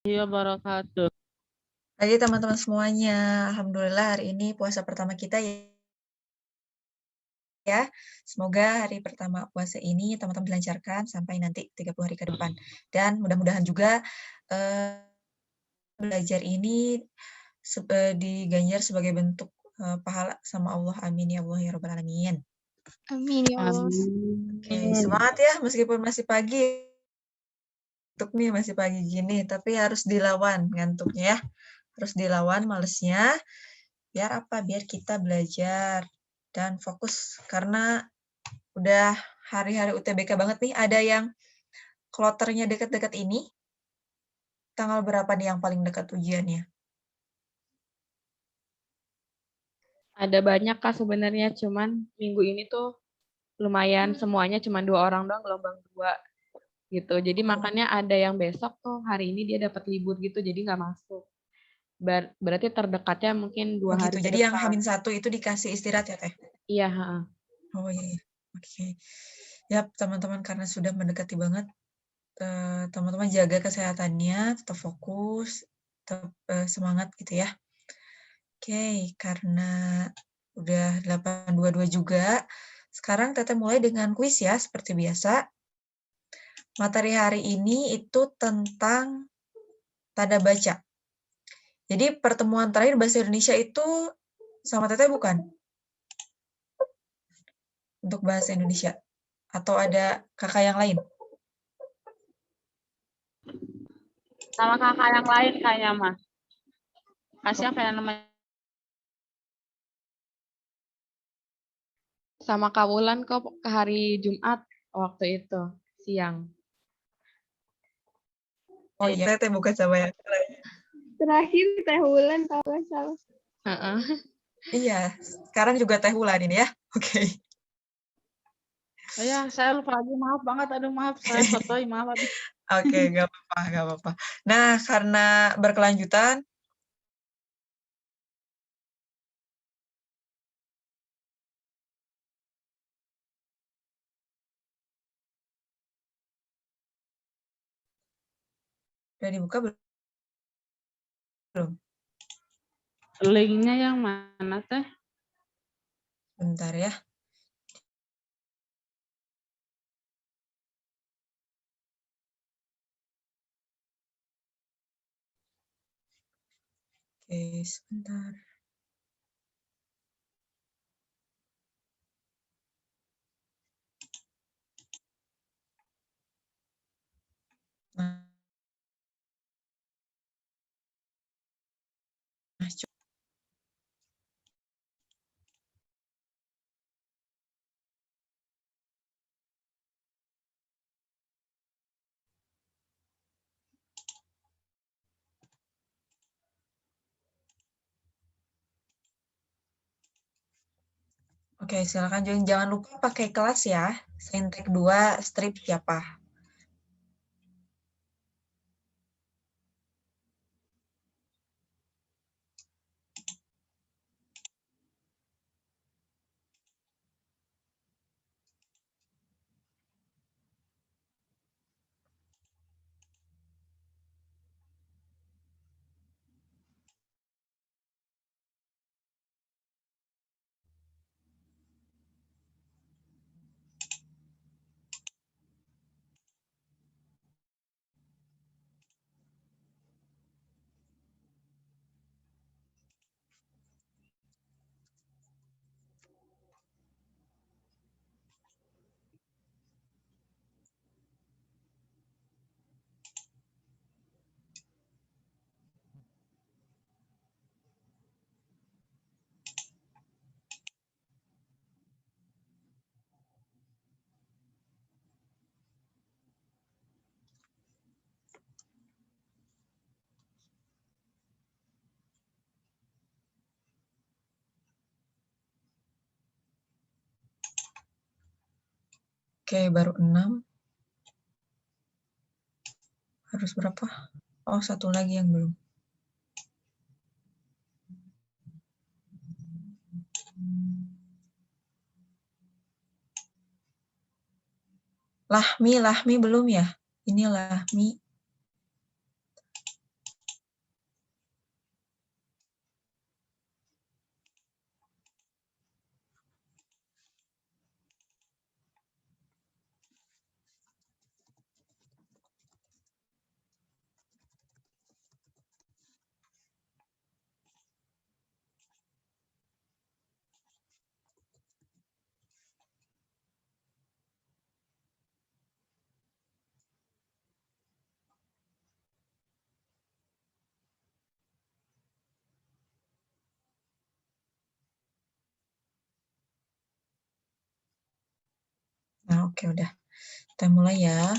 Wabarakatuh. Pagi teman-teman semuanya, alhamdulillah hari ini puasa pertama kita ya. Semoga hari pertama puasa ini teman-teman dilancarkan sampai nanti 30 hari ke depan. Dan mudah-mudahan juga belajar ini diganjar sebagai bentuk pahala sama Allah. Amin ya Allah ya Rabbal Alamin. Amin ya Allah. Oke, semangat ya meskipun masih pagi. Ngantuk nih masih pagi gini, tapi harus dilawan ngantuknya ya. Harus dilawan malesnya. Biar apa? Biar kita belajar dan fokus. Karena udah hari-hari UTBK banget nih. Ada yang kloternya dekat-dekat ini. Tanggal berapa nih yang paling dekat ujiannya? Ada banyak Kak sebenarnya, cuman minggu ini tuh lumayan semuanya cuma 2 orang doang gelombang 2 gitu. Jadi makanya ada yang besok tuh hari ini dia dapat libur gitu, jadi nggak masuk. Berarti terdekatnya mungkin 2 hari gitu. ke Jadi yang depan. H-1 itu dikasih istirahat ya Teh? Iya, heeh. Oh iya. Oke. Ya teman-teman, karena sudah mendekati banget, teman-teman jaga kesehatannya, tetap fokus, tetap semangat gitu ya. Oke, karena udah 8.22 juga, sekarang Teteh mulai dengan kuis ya, seperti biasa. Materi hari ini itu tentang tanda baca. Jadi pertemuan terakhir bahasa Indonesia itu sama Teteh bukan? Untuk bahasa Indonesia. Atau ada kakak yang lain? Sama kakak yang lain kayaknya mah. Kasih apa yang namanya? Sama Kak Wulan kok ke hari Jumat waktu itu siang. Oh iya, Teteh bukan sama yang lain. Terakhir Teh Wulan kalau nggak salah. Heeh. Iya, sekarang juga Teh Wulan ini ya. Oke. Oh ya, saya lupa lagi, maaf banget, aduh maaf, saya sotoy, maaf aduh. Oke, nggak apa-apa, nggak apa-apa. Nah, karena berkelanjutan, udah dibuka belum? Linknya yang mana teh? Bentar ya. Oke, sebentar. Nah, oke, silakan jangan lupa pakai kelas ya. Saintek 2 strip siapa? Oke, baru 6. Harus berapa? Oh, satu lagi yang belum. Lahmi belum ya? Ini Lahmi. Oke, udah. Kita mulai ya.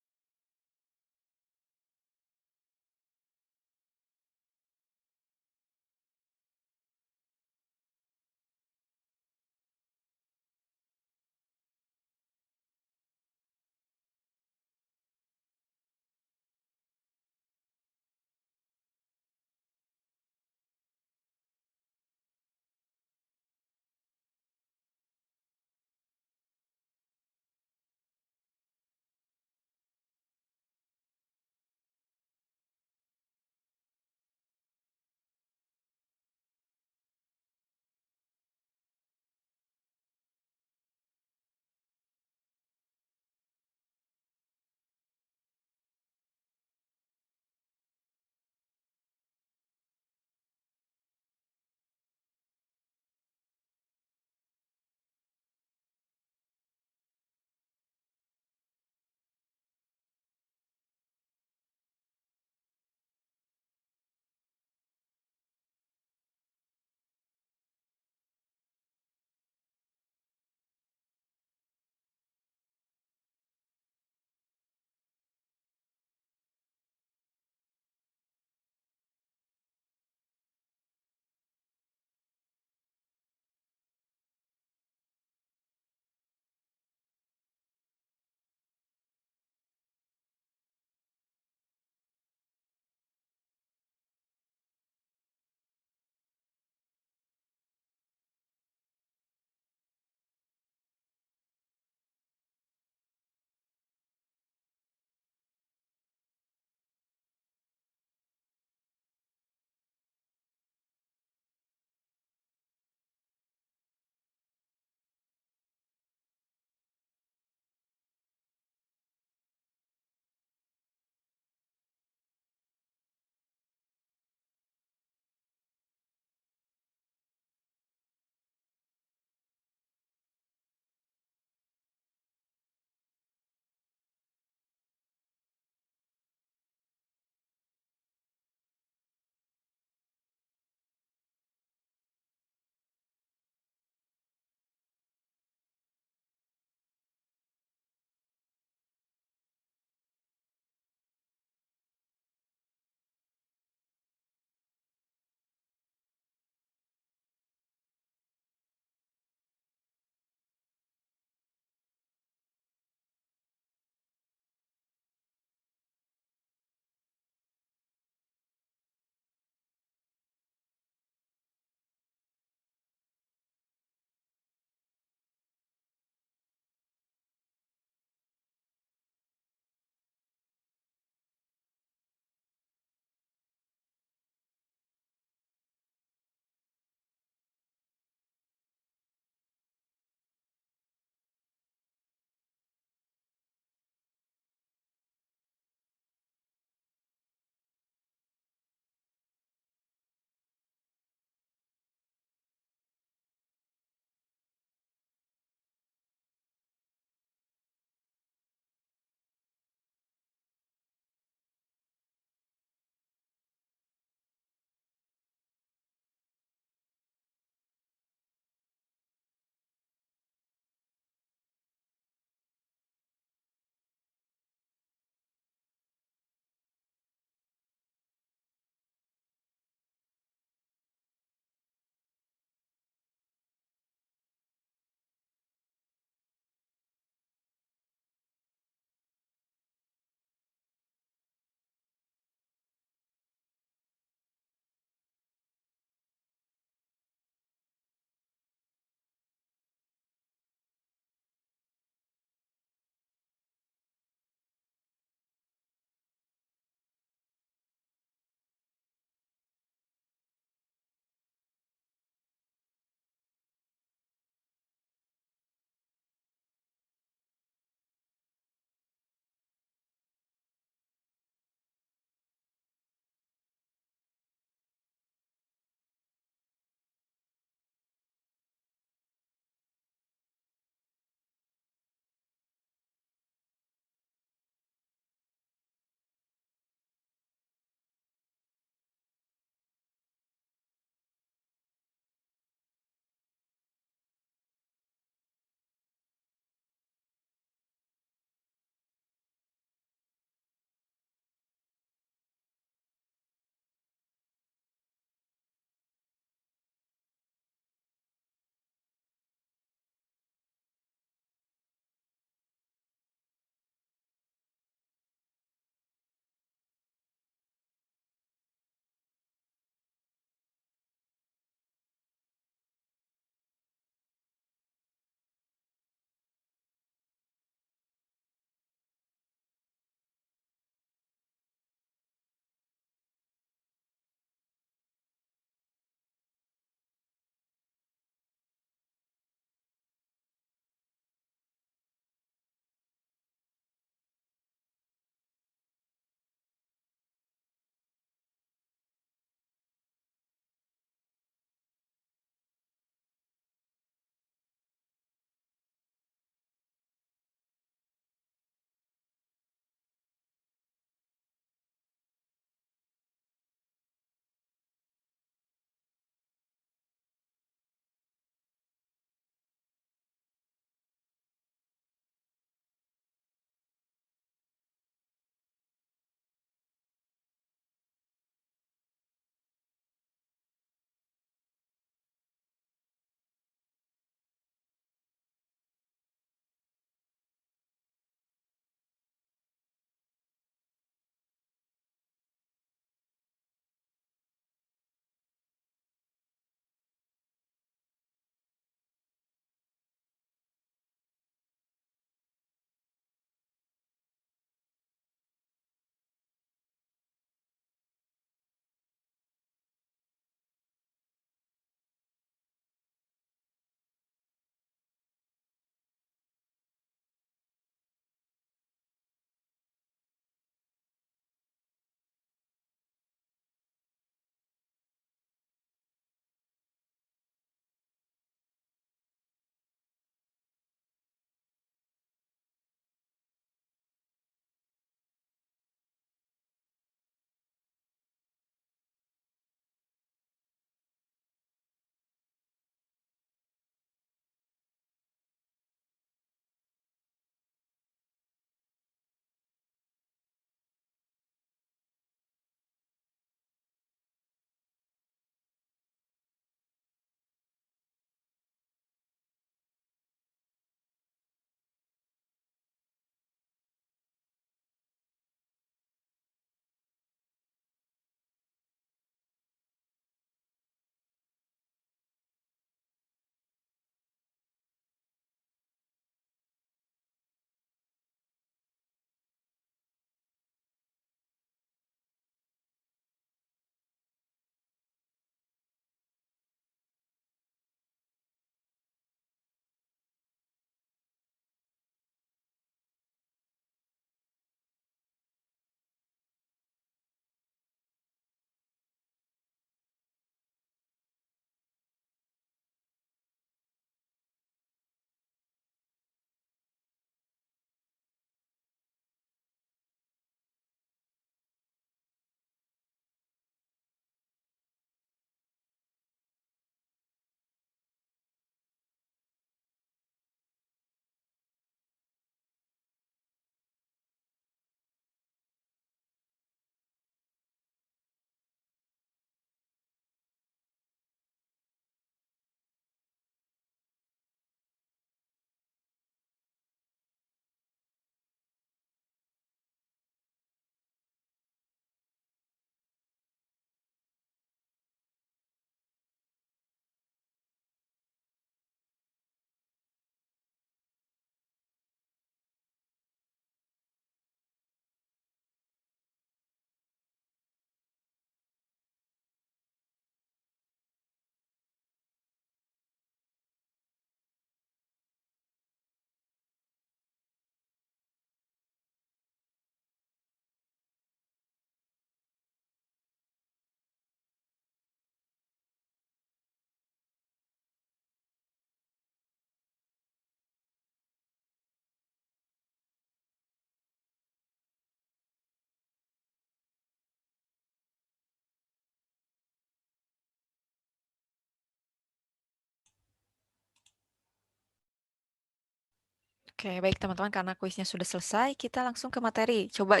Oke, baik teman-teman, karena kuisnya sudah selesai, kita langsung ke materi. Coba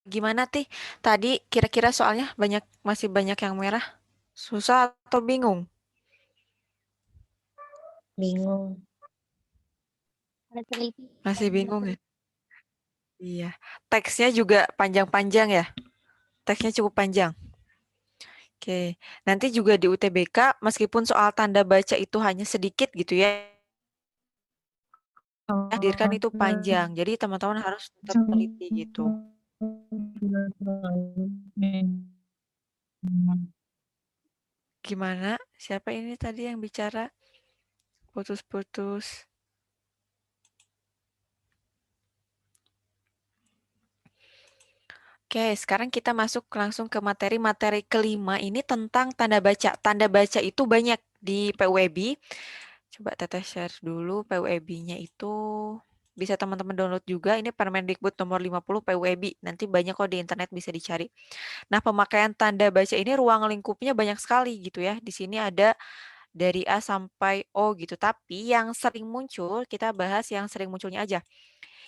gimana tadi kira-kira soalnya masih banyak yang merah? Susah atau bingung? Bingung. Ada teliti. Masih bingung ya? Iya. Teksnya juga panjang-panjang ya? Teksnya cukup panjang. Oke. Nanti juga di UTBK, meskipun soal tanda baca itu hanya sedikit gitu ya, hadirkan itu panjang. Jadi teman-teman harus tetap teliti gitu. Gimana? Siapa ini tadi yang bicara? Putus-putus. Oke, sekarang kita masuk langsung ke materi kelima ini tentang tanda baca. Tanda baca itu banyak di PUEB. Coba Teteh share dulu PUEB-nya itu. Bisa teman-teman download juga. Ini Permendikbud nomor 50 PUEB. Nanti banyak kok di internet bisa dicari. Nah, pemakaian tanda baca ini ruang lingkupnya banyak sekali gitu ya. Di sini ada dari A sampai O gitu. Tapi yang sering muncul, kita bahas yang sering munculnya aja.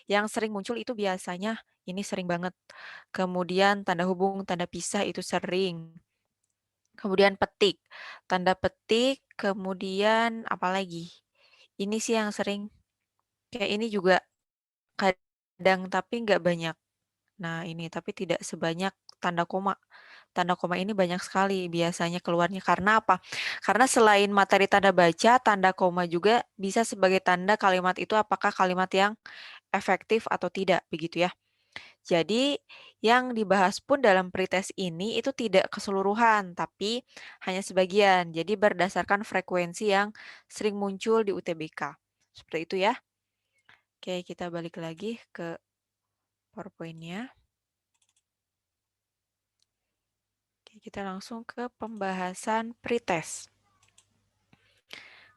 Yang sering muncul itu biasanya ini sering banget. Kemudian tanda hubung, tanda pisah itu sering. Kemudian petik. Tanda petik, kemudian apa lagi? Ini sih yang sering. Kayak ini juga kadang tapi nggak banyak. Nah ini tapi tidak sebanyak tanda koma. Tanda koma ini banyak sekali biasanya keluarnya. Karena apa? Karena selain materi tanda baca, tanda koma juga bisa sebagai tanda kalimat itu apakah kalimat yang efektif atau tidak, begitu ya. Jadi yang dibahas pun dalam pretest ini itu tidak keseluruhan, tapi hanya sebagian. Jadi berdasarkan frekuensi yang sering muncul di UTBK. Seperti itu ya. Oke, kita balik lagi ke PowerPoint-nya. Oke, kita langsung ke pembahasan pretest.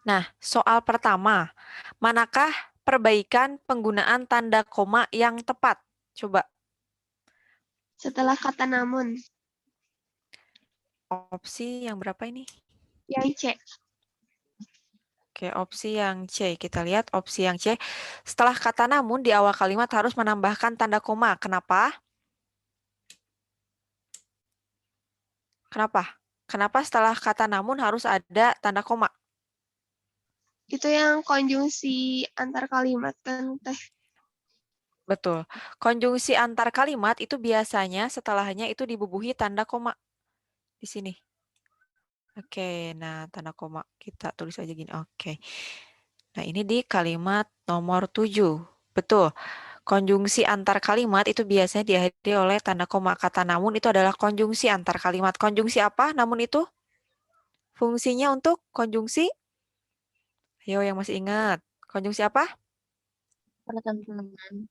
Nah, soal pertama, manakah perbaikan penggunaan tanda koma yang tepat? Coba Setelah kata namun. opsi yang berapa ini? Yang C. Oke, opsi yang C. Kita lihat opsi yang C. Setelah kata namun di awal kalimat harus menambahkan tanda koma. Kenapa? Kenapa? Kenapa setelah kata namun harus ada tanda koma? Itu yang konjungsi antar kalimat kan teh. Betul. Konjungsi antar kalimat itu biasanya setelahnya itu dibubuhi tanda koma di sini. Oke, nah tanda koma kita tulis aja gini. Oke. Nah, ini di kalimat nomor 7. Betul. Konjungsi antar kalimat itu biasanya diakhiri oleh tanda koma. Kata namun itu adalah konjungsi antar kalimat. Konjungsi apa? Namun itu fungsinya untuk konjungsi? Ayo yang masih ingat. Konjungsi apa? Pertentangan.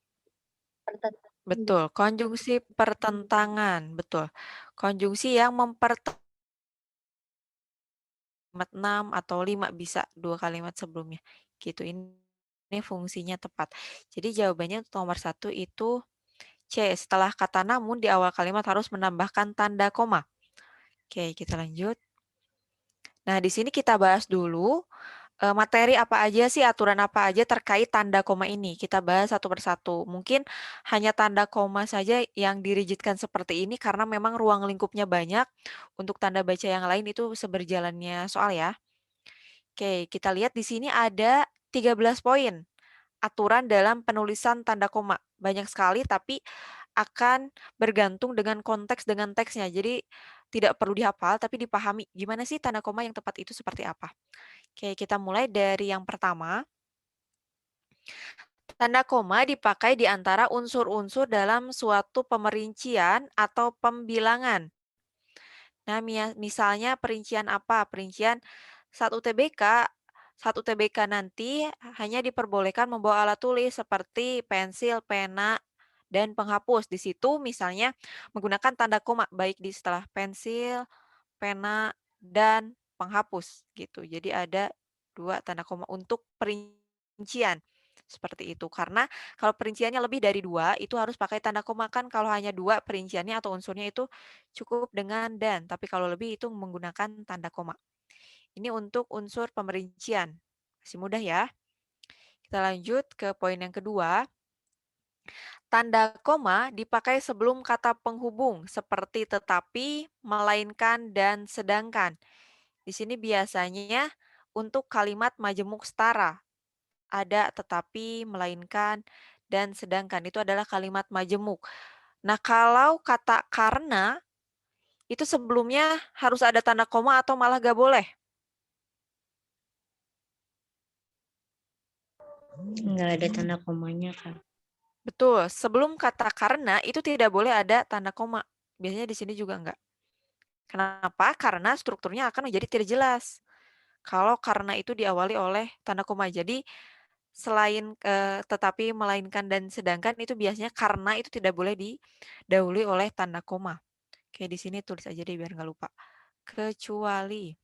Betul. Konjungsi pertentangan. Betul. Konjungsi yang mempertemukan kalimat 6 atau 5 bisa 2 kalimat sebelumnya. Gitu. Ini fungsinya tepat. Jadi jawabannya untuk nomor 1 itu C. Setelah kata namun di awal kalimat harus menambahkan tanda koma. Oke, kita lanjut. Nah, di sini kita bahas dulu materi apa aja sih, aturan apa aja terkait tanda koma ini. Kita bahas satu persatu. Mungkin hanya tanda koma saja yang dirigidkan seperti ini karena memang ruang lingkupnya banyak. Untuk tanda baca yang lain itu seberjalannya soal ya. Oke, kita lihat di sini ada 13 poin aturan dalam penulisan tanda koma. Banyak sekali tapi akan bergantung dengan konteks dengan teksnya. Jadi tidak perlu dihafal tapi dipahami gimana sih tanda koma yang tepat itu seperti apa. Oke, kita mulai dari yang pertama. Tanda koma dipakai di antara unsur-unsur dalam suatu pemerincian atau pembilangan. Nah, misalnya perincian apa? Perincian saat UTBK, nanti hanya diperbolehkan membawa alat tulis seperti pensil, pena, dan penghapus. Di situ misalnya menggunakan tanda koma baik di setelah pensil, pena, dan penghapus gitu. Jadi ada 2 tanda koma untuk perincian. Seperti itu. Karena kalau perinciannya lebih dari 2 itu harus pakai tanda koma, kan kalau hanya 2 perinciannya atau unsurnya itu cukup dengan dan, tapi kalau lebih itu menggunakan tanda koma. Ini untuk unsur pemerincian. Masih mudah ya. Kita Kita lanjut ke poin yang kedua. Tanda koma dipakai sebelum kata penghubung seperti tetapi, melainkan, dan sedangkan. Di sini biasanya untuk kalimat majemuk setara. Ada tetapi, melainkan, dan sedangkan. Itu adalah kalimat majemuk. Nah, kalau kata karena, itu sebelumnya harus ada tanda koma atau malah gak boleh? Nggak ada tanda komanya, Kak. Betul, sebelum kata karena itu tidak boleh ada tanda koma. Biasanya di sini juga enggak. Kenapa? Karena strukturnya akan menjadi tidak jelas. Kalau karena itu diawali oleh tanda koma. Jadi selain tetapi, melainkan, dan sedangkan itu biasanya karena itu tidak boleh didahului oleh tanda koma. Oke, di sini tulis aja deh biar nggak lupa. Kecuali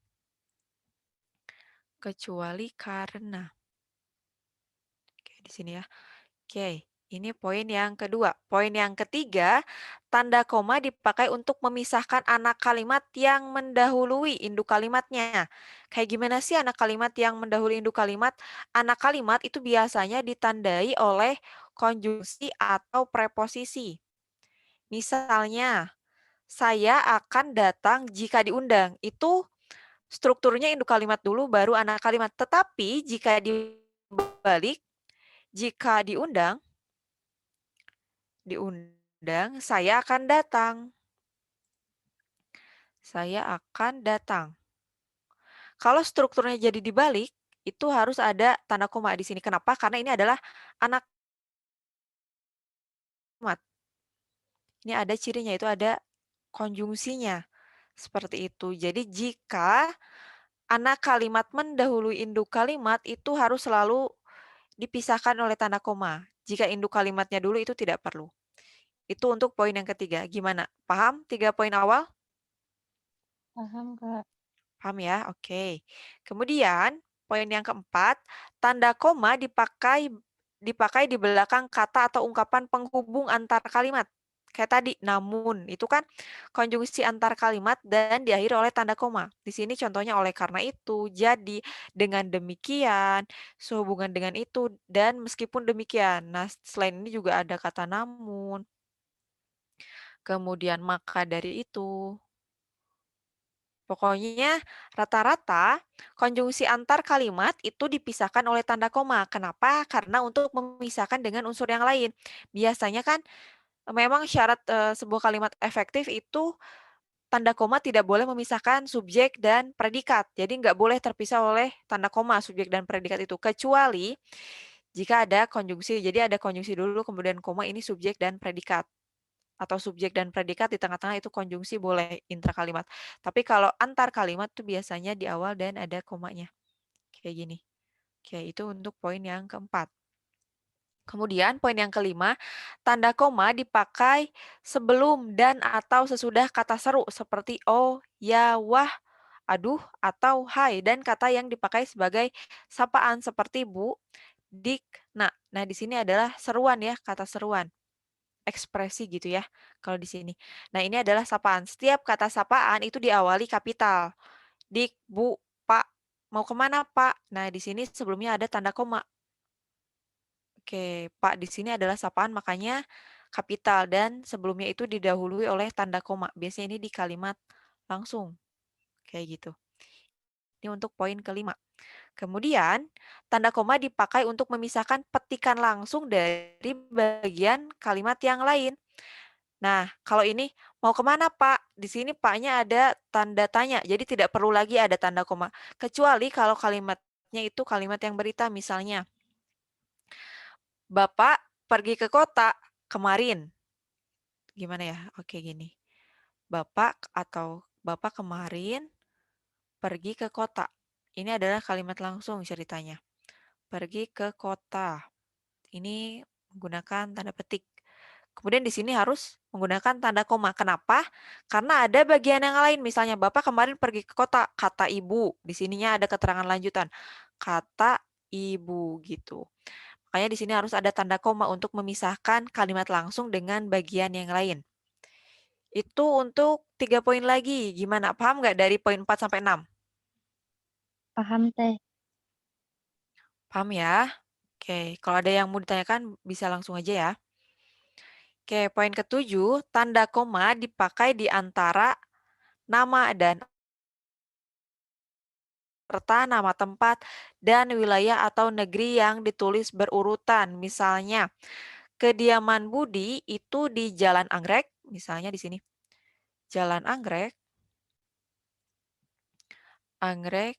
karena. Oke, di sini ya. Oke, ini poin yang kedua. Poin yang ketiga, tanda koma dipakai untuk memisahkan anak kalimat yang mendahului induk kalimatnya. Kayak gimana sih anak kalimat yang mendahului induk kalimat? Anak kalimat itu biasanya ditandai oleh konjungsi atau preposisi. Misalnya, saya akan datang jika diundang. Itu strukturnya induk kalimat dulu baru anak kalimat. Tetapi jika dibalik, jika diundang, saya akan datang. Saya akan datang. Kalau strukturnya jadi dibalik, itu harus ada tanda koma di sini. Kenapa? Karena ini adalah anak kalimat. Ini ada cirinya, itu ada konjungsinya. Seperti itu. Jadi jika anak kalimat mendahului induk kalimat, itu harus selalu dipisahkan oleh tanda koma. Jika induk kalimatnya dulu itu tidak perlu. Itu untuk poin yang ketiga. Gimana? Paham 3 poin awal? Paham, Kak. Paham ya? Oke. Kemudian, poin yang keempat, tanda koma dipakai di belakang kata atau ungkapan penghubung antar kalimat. Kayak tadi, namun, itu kan konjungsi antar kalimat dan diakhiri oleh tanda koma. Di sini contohnya oleh karena itu, jadi, dengan demikian, sehubungan dengan itu, dan meskipun demikian. Nah, selain ini juga ada kata namun, kemudian maka dari itu. Pokoknya rata-rata konjungsi antar kalimat itu dipisahkan oleh tanda koma. Kenapa? Karena untuk memisahkan dengan unsur yang lain. Biasanya kan memang syarat sebuah kalimat efektif itu tanda koma tidak boleh memisahkan subjek dan predikat. Jadi nggak boleh terpisah oleh tanda koma subjek dan predikat itu. Kecuali jika ada konjungsi. Jadi ada konjungsi dulu kemudian koma, ini subjek dan predikat. Atau subjek dan predikat di tengah-tengah itu konjungsi boleh intra-kalimat. Tapi kalau antar kalimat tuh biasanya di awal dan ada komanya. Kayak gini. Oke, itu untuk poin yang keempat. Kemudian poin yang kelima, tanda koma dipakai sebelum dan atau sesudah kata seru seperti oh, ya, wah, aduh, atau hai, dan kata yang dipakai sebagai sapaan seperti bu, dik, nak. Nah, di sini adalah seruan ya, kata seruan. Ekspresi gitu ya kalau di sini. Nah, ini adalah sapaan. Setiap kata sapaan itu diawali kapital. Dik, Bu, Pak. Mau kemana, Pak? Nah, di sini sebelumnya ada tanda koma. Oke, Pak di sini adalah sapaan makanya kapital dan sebelumnya itu didahului oleh tanda koma. Biasanya ini di kalimat langsung. Kayak gitu. Ini untuk poin kelima. Kemudian, tanda koma dipakai untuk memisahkan petikan langsung dari bagian kalimat yang lain. Nah, kalau ini mau kemana Pak? Di sini Paknya ada tanda tanya, jadi tidak perlu lagi ada tanda koma. Kecuali kalau kalimatnya itu kalimat yang berita, misalnya, Bapak pergi ke kota kemarin. Gimana ya? Oke, gini. Bapak atau Bapak kemarin pergi ke kota. Ini adalah kalimat langsung ceritanya. Pergi ke kota. Ini menggunakan tanda petik. Kemudian di sini harus menggunakan tanda koma. Kenapa? Karena ada bagian yang lain. Misalnya Bapak kemarin pergi ke kota, kata ibu. Di sininya ada keterangan lanjutan. Kata ibu gitu. Makanya di sini harus ada tanda koma untuk memisahkan kalimat langsung dengan bagian yang lain. Itu untuk 3 poin lagi. Gimana? Paham nggak dari poin 4 sampai 6? Paham, Teh. Paham ya? Oke, kalau ada yang mau ditanyakan bisa langsung aja ya. Oke, poin ke-7, tanda koma dipakai di antara nama dan serta nama tempat dan wilayah atau negeri yang ditulis berurutan. Misalnya, kediaman Budi itu di Jalan Anggrek, misalnya di sini. Jalan Anggrek, Anggrek,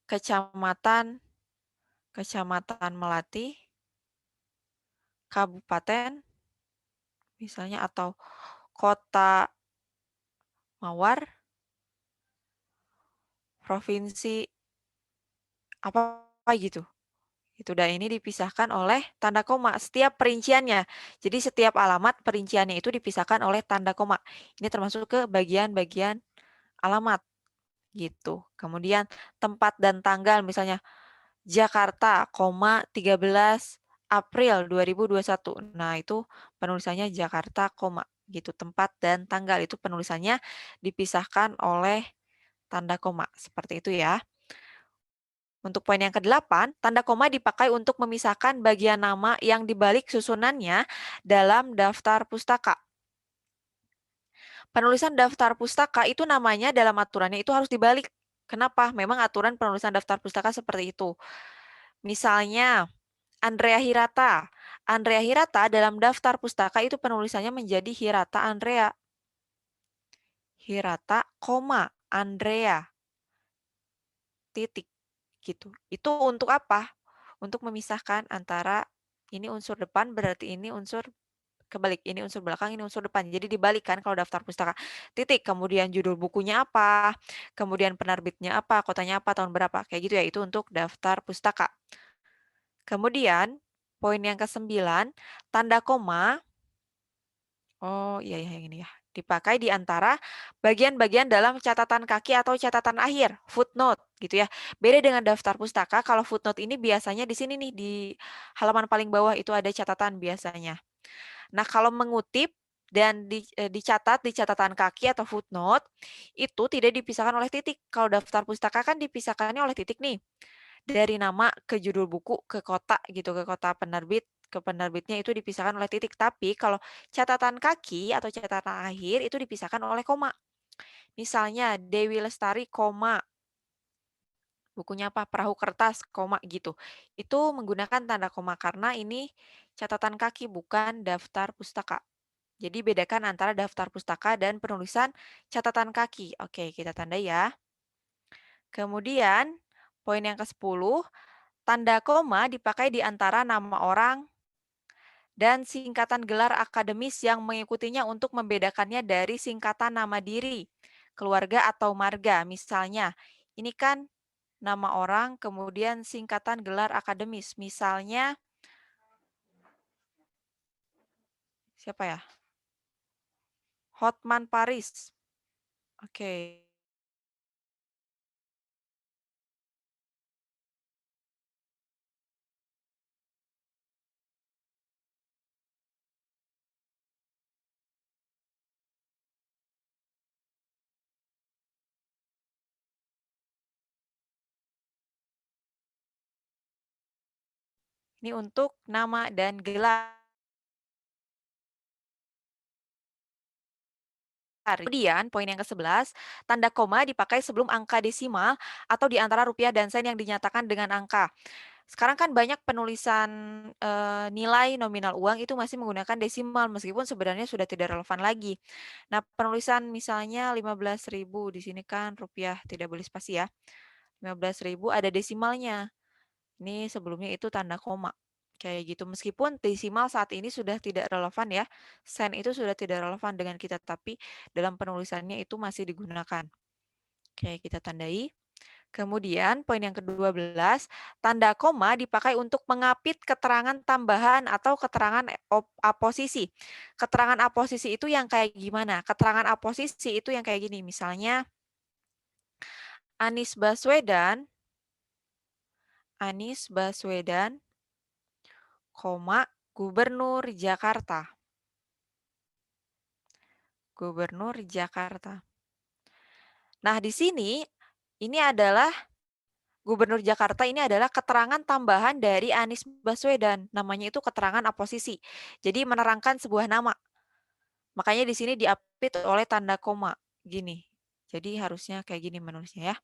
Kecamatan Melati, Kabupaten, misalnya, atau Kota Mawar, Provinsi, apa gitu. Itu dan ini dipisahkan oleh tanda koma setiap perinciannya. Jadi setiap alamat perinciannya itu dipisahkan oleh tanda koma. Ini termasuk ke bagian-bagian alamat gitu. Kemudian tempat dan tanggal misalnya Jakarta, 13 April 2021. Nah, itu penulisannya Jakarta, gitu. Tempat dan tanggal itu penulisannya dipisahkan oleh tanda koma. Seperti itu ya. Untuk poin yang ke-8, tanda koma dipakai untuk memisahkan bagian nama yang dibalik susunannya dalam daftar pustaka. Penulisan daftar pustaka itu namanya dalam aturannya itu harus dibalik. Kenapa? Memang aturan penulisan daftar pustaka seperti itu. Misalnya, Andrea Hirata. Andrea Hirata dalam daftar pustaka itu penulisannya menjadi Hirata Andrea. Hirata, Andrea. Titik. Gitu. Itu untuk apa? Untuk memisahkan antara ini unsur depan berarti ini unsur kebalik, ini unsur belakang, ini unsur depan. Jadi dibalikkan kalau daftar pustaka. Titik, kemudian judul bukunya apa, kemudian penerbitnya apa, kotanya apa, tahun berapa. Kayak gitu ya, itu untuk daftar pustaka. Kemudian, poin yang ke-9, tanda koma. Oh iya, yang ini ya. Dipakai di antara bagian-bagian dalam catatan kaki atau catatan akhir, footnote gitu ya. Beda dengan daftar pustaka, kalau footnote ini biasanya di sini nih, di halaman paling bawah itu ada catatan biasanya. Nah, kalau mengutip dan dicatat di catatan kaki atau footnote, itu tidak dipisahkan oleh titik. Kalau daftar pustaka kan dipisahkannya oleh titik nih. Dari nama ke judul buku, ke kota gitu, ke kota penerbit, ke penerbitnya itu dipisahkan oleh titik. Tapi kalau catatan kaki atau catatan akhir itu dipisahkan oleh koma. Misalnya Dewi Lestari, bukunya apa? Perahu Kertas, gitu. Itu menggunakan tanda koma karena ini catatan kaki bukan daftar pustaka. Jadi bedakan antara daftar pustaka dan penulisan catatan kaki. Oke, kita tandai ya. Kemudian, poin yang ke-10, tanda koma dipakai di antara nama orang dan singkatan gelar akademis yang mengikutinya untuk membedakannya dari singkatan nama diri, keluarga atau marga. Misalnya, ini kan nama orang, kemudian singkatan gelar akademis. Misalnya, siapa ya? Hotman Paris. Oke. Ini untuk nama dan gelar. Kemudian, poin yang ke-11, tanda koma dipakai sebelum angka desimal atau di antara rupiah dan sen yang dinyatakan dengan angka. Sekarang kan banyak penulisan nilai nominal uang itu masih menggunakan desimal, meskipun sebenarnya sudah tidak relevan lagi. Nah, penulisan misalnya 15.000, di sini kan rupiah tidak boleh spasi ya. 15.000 ada desimalnya. Ini sebelumnya itu tanda koma. Kayak gitu. Meskipun desimal saat ini sudah tidak relevan ya. Sen itu sudah tidak relevan dengan kita, tapi dalam penulisannya itu masih digunakan. Oke, kita tandai. Kemudian poin yang ke-12, tanda koma dipakai untuk mengapit keterangan tambahan atau keterangan aposisi. Keterangan aposisi itu yang kayak gimana? Keterangan aposisi itu yang kayak gini. Misalnya Anies Baswedan, Gubernur Jakarta. Gubernur Jakarta. Nah, di sini ini adalah Gubernur Jakarta ini adalah keterangan tambahan dari Anies Baswedan. Namanya itu keterangan aposisi. Jadi menerangkan sebuah nama. Makanya di sini diapit oleh tanda koma. Gini. Jadi harusnya kayak gini menulisnya ya.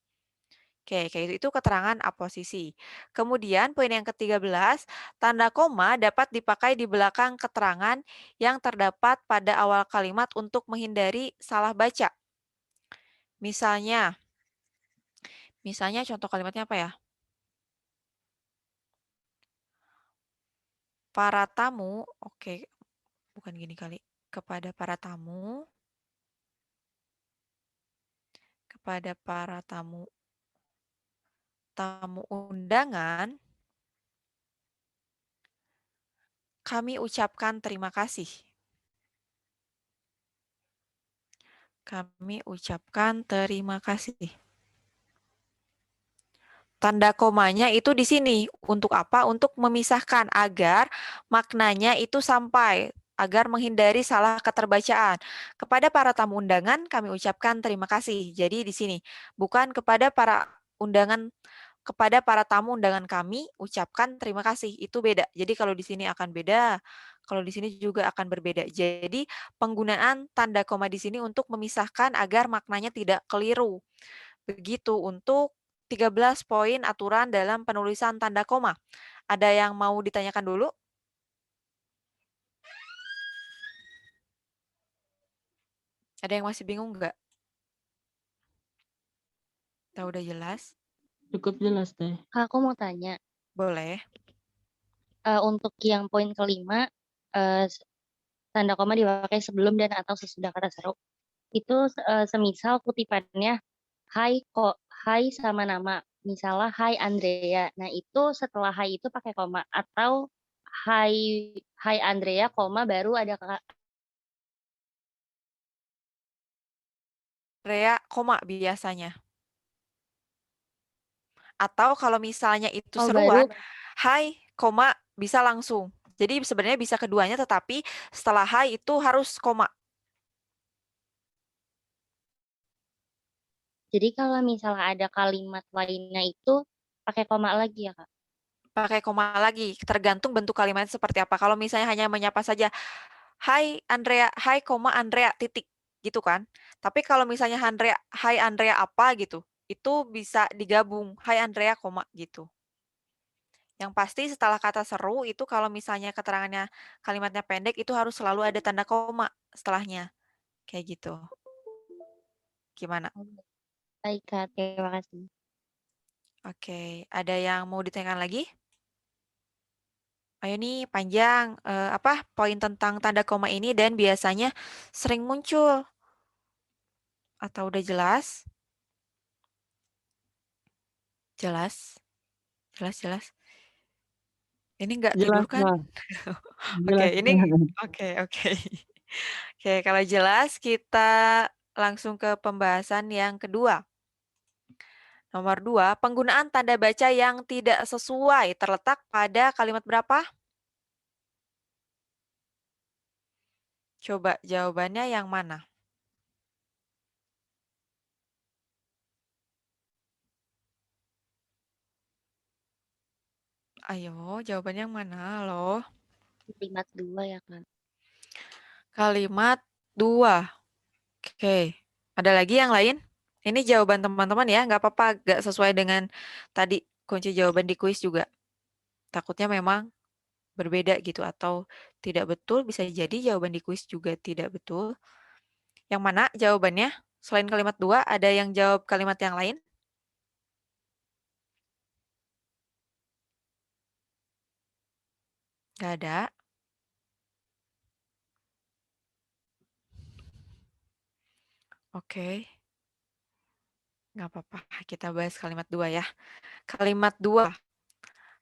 Oke, kayak itu keterangan aposisi. Kemudian poin yang ke-13, tanda koma dapat dipakai di belakang keterangan yang terdapat pada awal kalimat untuk menghindari salah baca. Misalnya contoh kalimatnya apa ya? Para tamu, oke, bukan gini kali. Kepada para tamu, tamu undangan, kami ucapkan terima kasih. Kami ucapkan terima kasih. Tanda komanya itu di sini. Untuk apa? Untuk memisahkan agar maknanya itu sampai, agar menghindari salah keterbacaan. Kepada para tamu undangan kami ucapkan terima kasih. Jadi di sini bukan kepada para tamu undangan kami ucapkan terima kasih. Itu beda. Jadi kalau di sini akan beda, kalau di sini juga akan berbeda. Jadi penggunaan tanda koma di sini untuk memisahkan agar maknanya tidak keliru. Begitu untuk 13 poin aturan dalam penulisan tanda koma. Ada yang mau ditanyakan dulu? Ada yang masih bingung nggak? Atau udah jelas? Cukup jelas deh. Kak, aku mau tanya, Boleh. untuk yang poin kelima, tanda koma dipakai sebelum dan atau sesudah kata seru. Itu semisal kutipannya, hai sama nama. Misalnya, hai Andrea. Nah, itu setelah hai itu pakai koma. Atau hai Andrea, koma, baru ada Rea, koma biasanya. Atau kalau misalnya itu baru. seruan, hai, koma, bisa langsung. Jadi sebenarnya bisa keduanya, tetapi setelah hai itu harus koma. Jadi kalau misalnya ada kalimat lainnya itu pakai koma lagi ya, Kak? Pakai koma lagi, tergantung bentuk kalimatnya seperti apa. Kalau misalnya hanya menyapa saja, hai Andrea, hai koma Andrea, titik, gitu kan. Tapi kalau misalnya hai Andrea apa gitu, itu bisa digabung, hai Andrea, koma gitu. Yang pasti setelah kata seru itu kalau misalnya keterangannya kalimatnya pendek itu harus selalu ada tanda koma setelahnya. Kayak gitu. Gimana? Baik, Kak. Terima kasih. Oke, ada yang mau ditanyakan lagi? Ayo nih panjang apa poin tentang tanda koma ini dan biasanya sering muncul. Atau udah jelas? Jelas? Jelas? Ini nggak tidur Jelas, kan? Kak. Oke, Jelas, ini Kak. oke. Oke, kalau jelas kita langsung ke pembahasan yang kedua. Nomor 2, penggunaan tanda baca yang tidak sesuai terletak pada kalimat berapa? Coba jawabannya yang mana? Ayo, jawabannya yang mana loh? Kalimat 2 ya, Kak. Kalimat 2. Oke, ada lagi yang lain? Ini jawaban teman-teman ya, nggak apa-apa, nggak sesuai dengan tadi kunci jawaban di kuis juga. Takutnya memang berbeda gitu atau tidak betul, bisa jadi jawaban di kuis juga tidak betul. Yang mana jawabannya? Selain kalimat 2, ada yang jawab kalimat yang lain? Nggak ada. Oke. Nggak apa-apa, kita bahas kalimat 2 ya. Kalimat 2.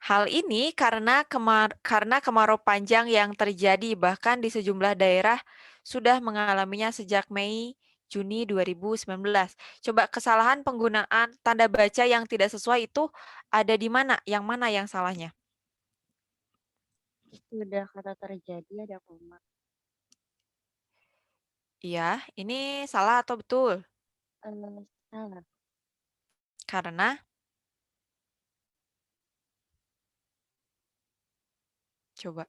Hal ini karena kemarau panjang yang terjadi bahkan di sejumlah daerah sudah mengalaminya sejak Mei Juni 2019. Coba kesalahan penggunaan tanda baca yang tidak sesuai itu ada di mana? Yang mana yang salahnya? Sudah kata terjadi ada koma. Iya, ini salah atau betul? Salah. Karena Coba.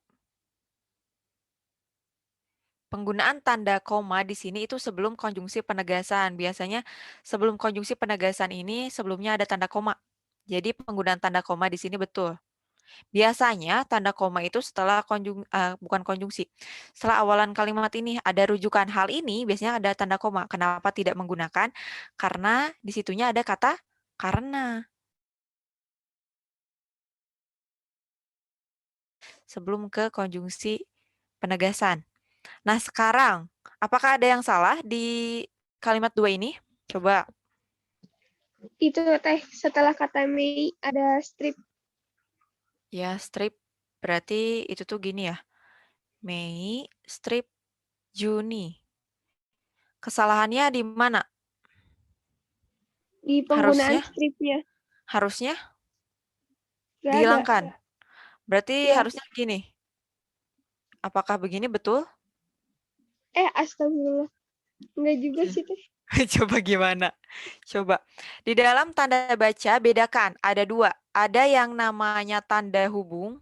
Penggunaan tanda koma di sini itu sebelum konjungsi penegasan. Biasanya sebelum konjungsi penegasan ini sebelumnya ada tanda koma. Jadi penggunaan tanda koma di sini betul. Biasanya tanda koma itu setelah bukan konjungsi. Setelah awalan kalimat ini ada rujukan. Hal ini biasanya ada tanda koma. Kenapa tidak menggunakan? Karena di situnya ada kata karena. Sebelum ke konjungsi penegasan. Nah, sekarang apakah ada yang salah di kalimat 2 ini? Coba. Itu Teh, setelah kata Mei ada strip. Ya, strip. Berarti itu tuh gini ya. Mei, strip, Juni. Kesalahannya di mana? Di penggunaan Harusnya? stripnya. Harusnya Nggak ada. dihilangkan. Berarti Ya. harusnya gini. Apakah begini betul? Astagfirullah. Enggak juga sih Teh. Coba gimana? Coba. Di dalam tanda baca bedakan. Ada 2. Ada yang namanya tanda hubung.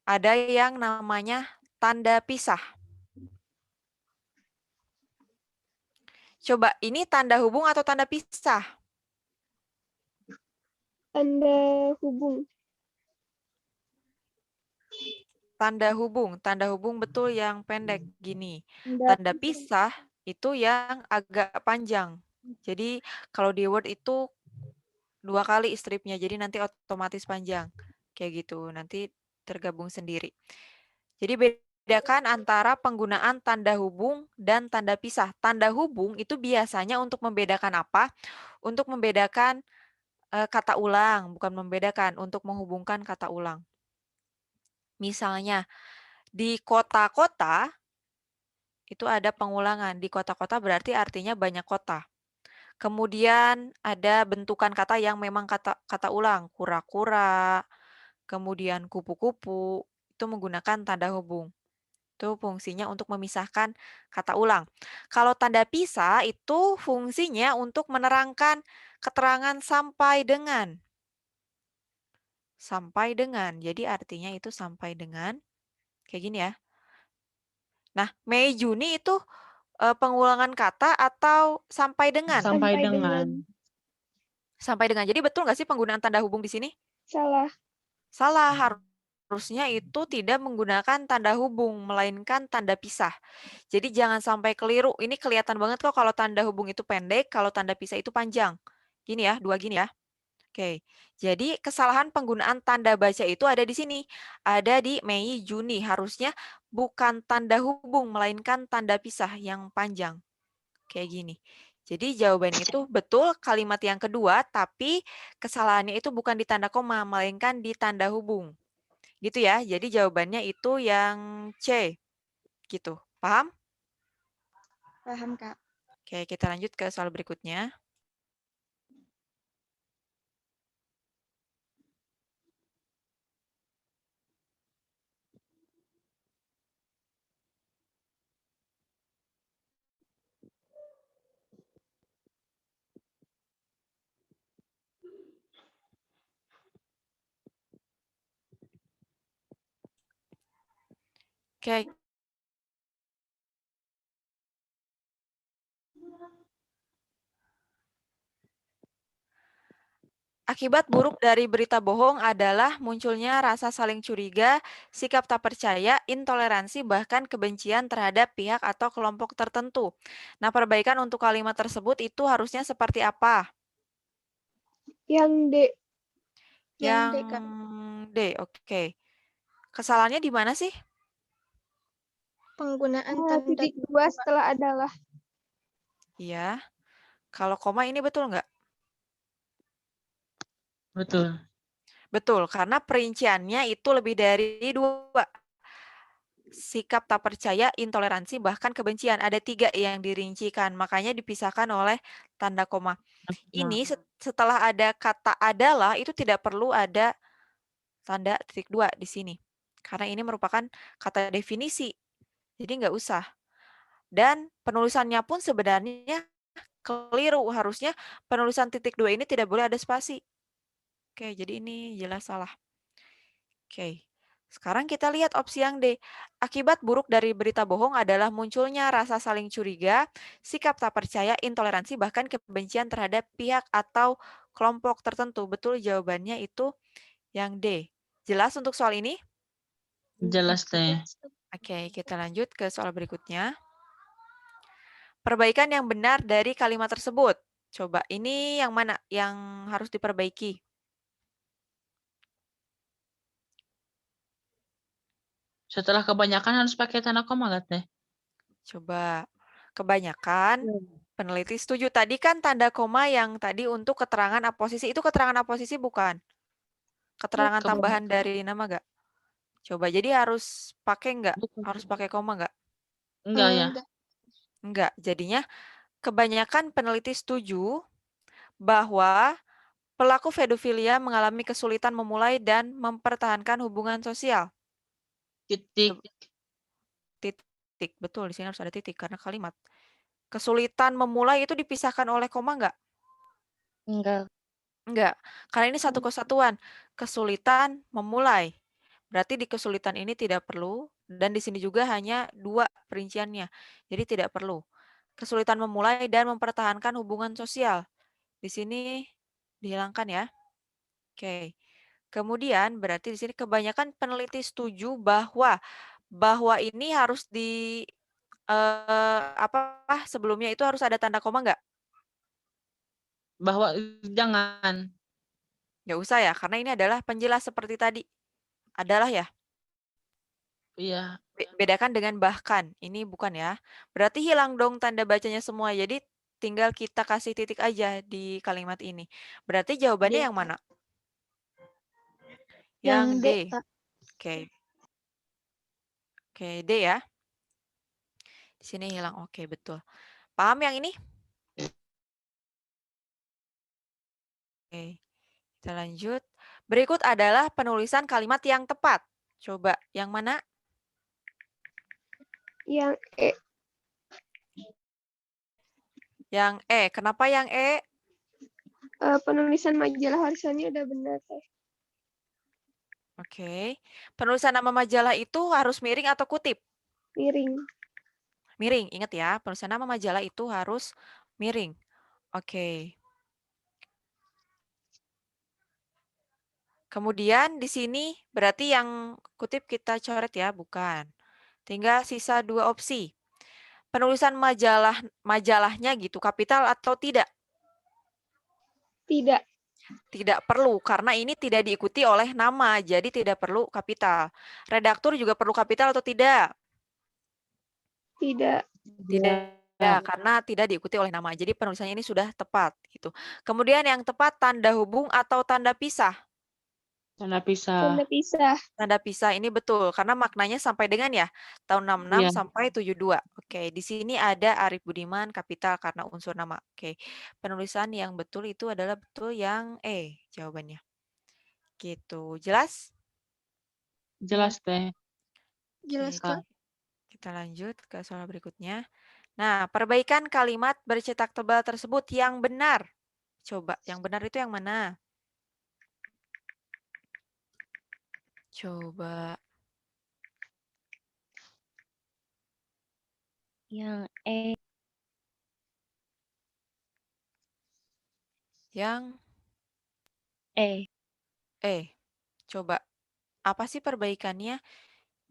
Ada yang namanya tanda pisah. Coba, ini tanda hubung atau tanda pisah? Tanda hubung. Tanda hubung betul yang pendek gini. Tanda pisah itu yang agak panjang. Jadi kalau di Word itu 2 kali stripnya, jadi nanti otomatis panjang. Kayak gitu, nanti tergabung sendiri. Jadi bedakan antara penggunaan tanda hubung dan tanda pisah. Tanda hubung itu biasanya untuk membedakan apa? Untuk membedakan kata ulang, bukan membedakan, untuk menghubungkan kata ulang. Misalnya, di kota-kota, itu ada pengulangan. Di kota-kota berarti artinya banyak kota. Kemudian ada bentukan kata yang memang kata ulang. Kura-kura, kemudian kupu-kupu, itu menggunakan tanda hubung. Itu fungsinya untuk memisahkan kata ulang. Kalau tanda pisah itu fungsinya untuk menerangkan keterangan sampai dengan. Sampai dengan. Jadi artinya itu sampai dengan. Kayak gini ya. Nah, Mei Juni itu pengulangan kata atau sampai dengan? Sampai dengan. Sampai dengan. Jadi betul nggak sih penggunaan tanda hubung di sini? Salah. Salah. Harusnya itu tidak menggunakan tanda hubung, melainkan tanda pisah. Jadi jangan sampai keliru. Ini kelihatan banget kok kalau tanda hubung itu pendek, kalau tanda pisah itu panjang. Gini ya, 2 gini ya. Oke, jadi kesalahan penggunaan tanda baca itu ada di sini. Ada di Mei, Juni. Harusnya bukan tanda hubung, melainkan tanda pisah yang panjang. Kayak gini. Jadi jawabannya itu betul kalimat yang kedua, tapi kesalahannya itu bukan di tanda koma, melainkan di tanda hubung. Gitu ya, jadi jawabannya itu yang C. Gitu, paham? Paham, Kak. Oke, kita lanjut ke soal berikutnya. Oke. Akibat buruk dari berita bohong adalah munculnya rasa saling curiga, sikap tak percaya, intoleransi, bahkan kebencian terhadap pihak atau kelompok tertentu. Nah, perbaikan untuk kalimat tersebut itu harusnya seperti apa? Yang D. Yang D, Kak. D, oke. Kesalahannya di mana sih? Penggunaan tanda titik 2 setelah adalah. Iya. Kalau koma ini betul nggak? Betul. Betul, karena perinciannya itu lebih dari 2. Sikap tak percaya, intoleransi, bahkan kebencian. Ada 3 yang dirincikan, makanya dipisahkan oleh tanda koma. Ini setelah ada kata adalah, itu tidak perlu ada tanda titik 2 di sini. Karena ini merupakan kata definisi, jadi nggak usah. Dan penulisannya pun sebenarnya keliru. Harusnya penulisan titik 2 ini tidak boleh ada spasi. Oke, jadi ini jelas salah. Oke. Sekarang kita lihat opsi yang D. Akibat buruk dari berita bohong adalah munculnya rasa saling curiga, sikap tak percaya, intoleransi, bahkan kebencian terhadap pihak atau kelompok tertentu. Betul jawabannya itu yang D. Jelas untuk soal ini? Jelas teh. Oke, kita lanjut ke soal berikutnya. Perbaikan yang benar dari kalimat tersebut. Coba, ini yang mana yang harus diperbaiki? Setelah kebanyakan harus pakai tanda koma gak teh? Coba, kebanyakan peneliti setuju. Tadi kan tanda koma yang tadi untuk keterangan aposisi. Itu keterangan aposisi bukan? Keterangan tambahan dari nama nggak? Coba, jadi harus pakai nggak? Bukan. Harus pakai koma nggak? Enggak ya? Enggak. Jadinya kebanyakan peneliti setuju bahwa pelaku pedofilia mengalami kesulitan memulai dan mempertahankan hubungan sosial. Titik. Titik. Betul, di sini harus ada titik karena kalimat. Kesulitan memulai itu dipisahkan oleh koma nggak? Enggak. Enggak, karena ini satu kesatuan. Kesulitan memulai. Berarti di kesulitan ini tidak perlu, dan di sini juga hanya 2 perinciannya. Jadi tidak perlu. Kesulitan memulai dan mempertahankan hubungan sosial. Di sini dihilangkan ya. Oke. Kemudian berarti di sini kebanyakan peneliti setuju bahwa ini harus di sebelumnya itu harus ada tanda koma nggak? Bahwa jangan. Nggak usah ya, karena ini adalah penjelas seperti tadi. Adalah ya. Iya. Bedakan dengan bahkan. Ini bukan ya. Berarti hilang dong tanda bacanya semua. Jadi tinggal kita kasih titik aja di kalimat ini. Berarti jawabannya D. yang mana? Yang Yang D, D. Kak. Oke. Oke, D ya. Di sini hilang. Oke, betul. Paham yang ini? Oke. Kita lanjut. Berikut adalah penulisan kalimat yang tepat. Coba, yang mana? Yang E. Yang E. Kenapa yang E? Penulisan majalah harusnya udah benar, Teh. Oke. Penulisan nama majalah itu harus miring atau kutip? Miring. Miring. Ingat ya, penulisan nama majalah itu harus miring. Oke. Kemudian di sini berarti yang kutip kita coret ya, bukan. Tinggal sisa 2 opsi. Penulisan majalahnya gitu, kapital atau tidak? Tidak. Tidak perlu, karena ini tidak diikuti oleh nama, jadi tidak perlu kapital. Redaktur juga perlu kapital atau tidak? Tidak. Tidak, karena tidak diikuti oleh nama. Jadi penulisannya ini sudah tepat gitu. Kemudian yang tepat tanda hubung atau tanda pisah. Tanda pisah. Tanda pisah. Tanda pisah ini betul karena maknanya sampai dengan ya tahun 66 Iya. sampai 72. Oke, di sini ada Arif Budiman kapital karena unsur nama. Oke. Penulisan yang betul itu adalah betul yang E jawabannya. Gitu. Jelas? Jelas teh. Jelas, Oke, Kak. kita lanjut ke soal berikutnya. Nah, perbaikan kalimat bercetak tebal tersebut yang benar. Coba, yang benar itu yang mana? Coba. Yang E. Yang E. E. Coba. Apa sih perbaikannya?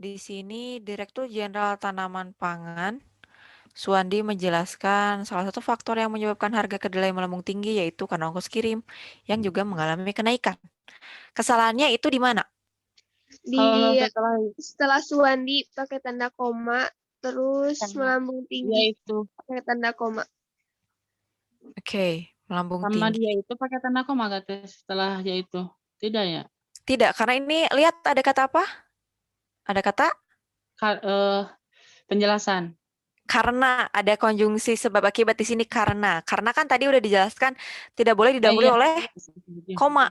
Di sini Direktur Jenderal Tanaman Pangan Suwandi menjelaskan salah satu faktor yang menyebabkan harga kedelai melambung tinggi yaitu karena ongkos kirim yang juga mengalami kenaikan. Kesalahannya itu di mana? Kalau Di setelah setelah Suwandi pakai tanda koma, terus Tanda. melambung dia tinggi itu pakai tanda koma. Oke, melambung sama tinggi. dia itu pakai tanda koma gak teh setelah dia itu? Tidak ya? Tidak, karena ini lihat ada kata apa? Ada kata Penjelasan. karena, ada konjungsi sebab akibat di sini karena. Karena kan tadi udah dijelaskan tidak boleh didahului Iya. oleh koma.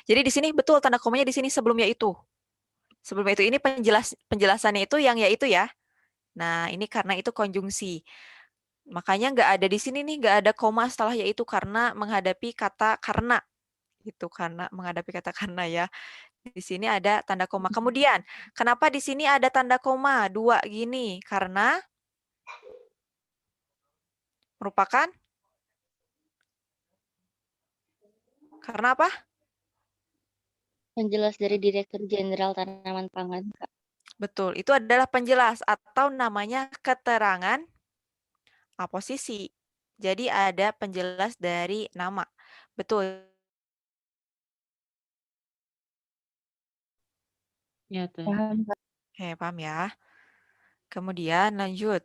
Jadi di sini betul tanda komanya di sini sebelumnya itu. Sebelum itu ini penjelasannya itu yang yaitu ya. Nah, ini karena itu konjungsi. Makanya nggak ada di sini nih, nggak ada koma setelah yaitu karena menghadapi kata karena. Gitu, karena menghadapi kata karena ya. Di sini ada tanda koma. Kemudian, kenapa di sini ada tanda koma 2 gini? Karena merupakan karena apa? Penjelas dari Direktur Jenderal Tanaman Pangan, Kak. Betul, itu adalah penjelas atau namanya keterangan aposisi. Jadi ada penjelas dari nama. Betul. Ya, Teh. Paham, Kak. Oke, paham ya. Kemudian lanjut.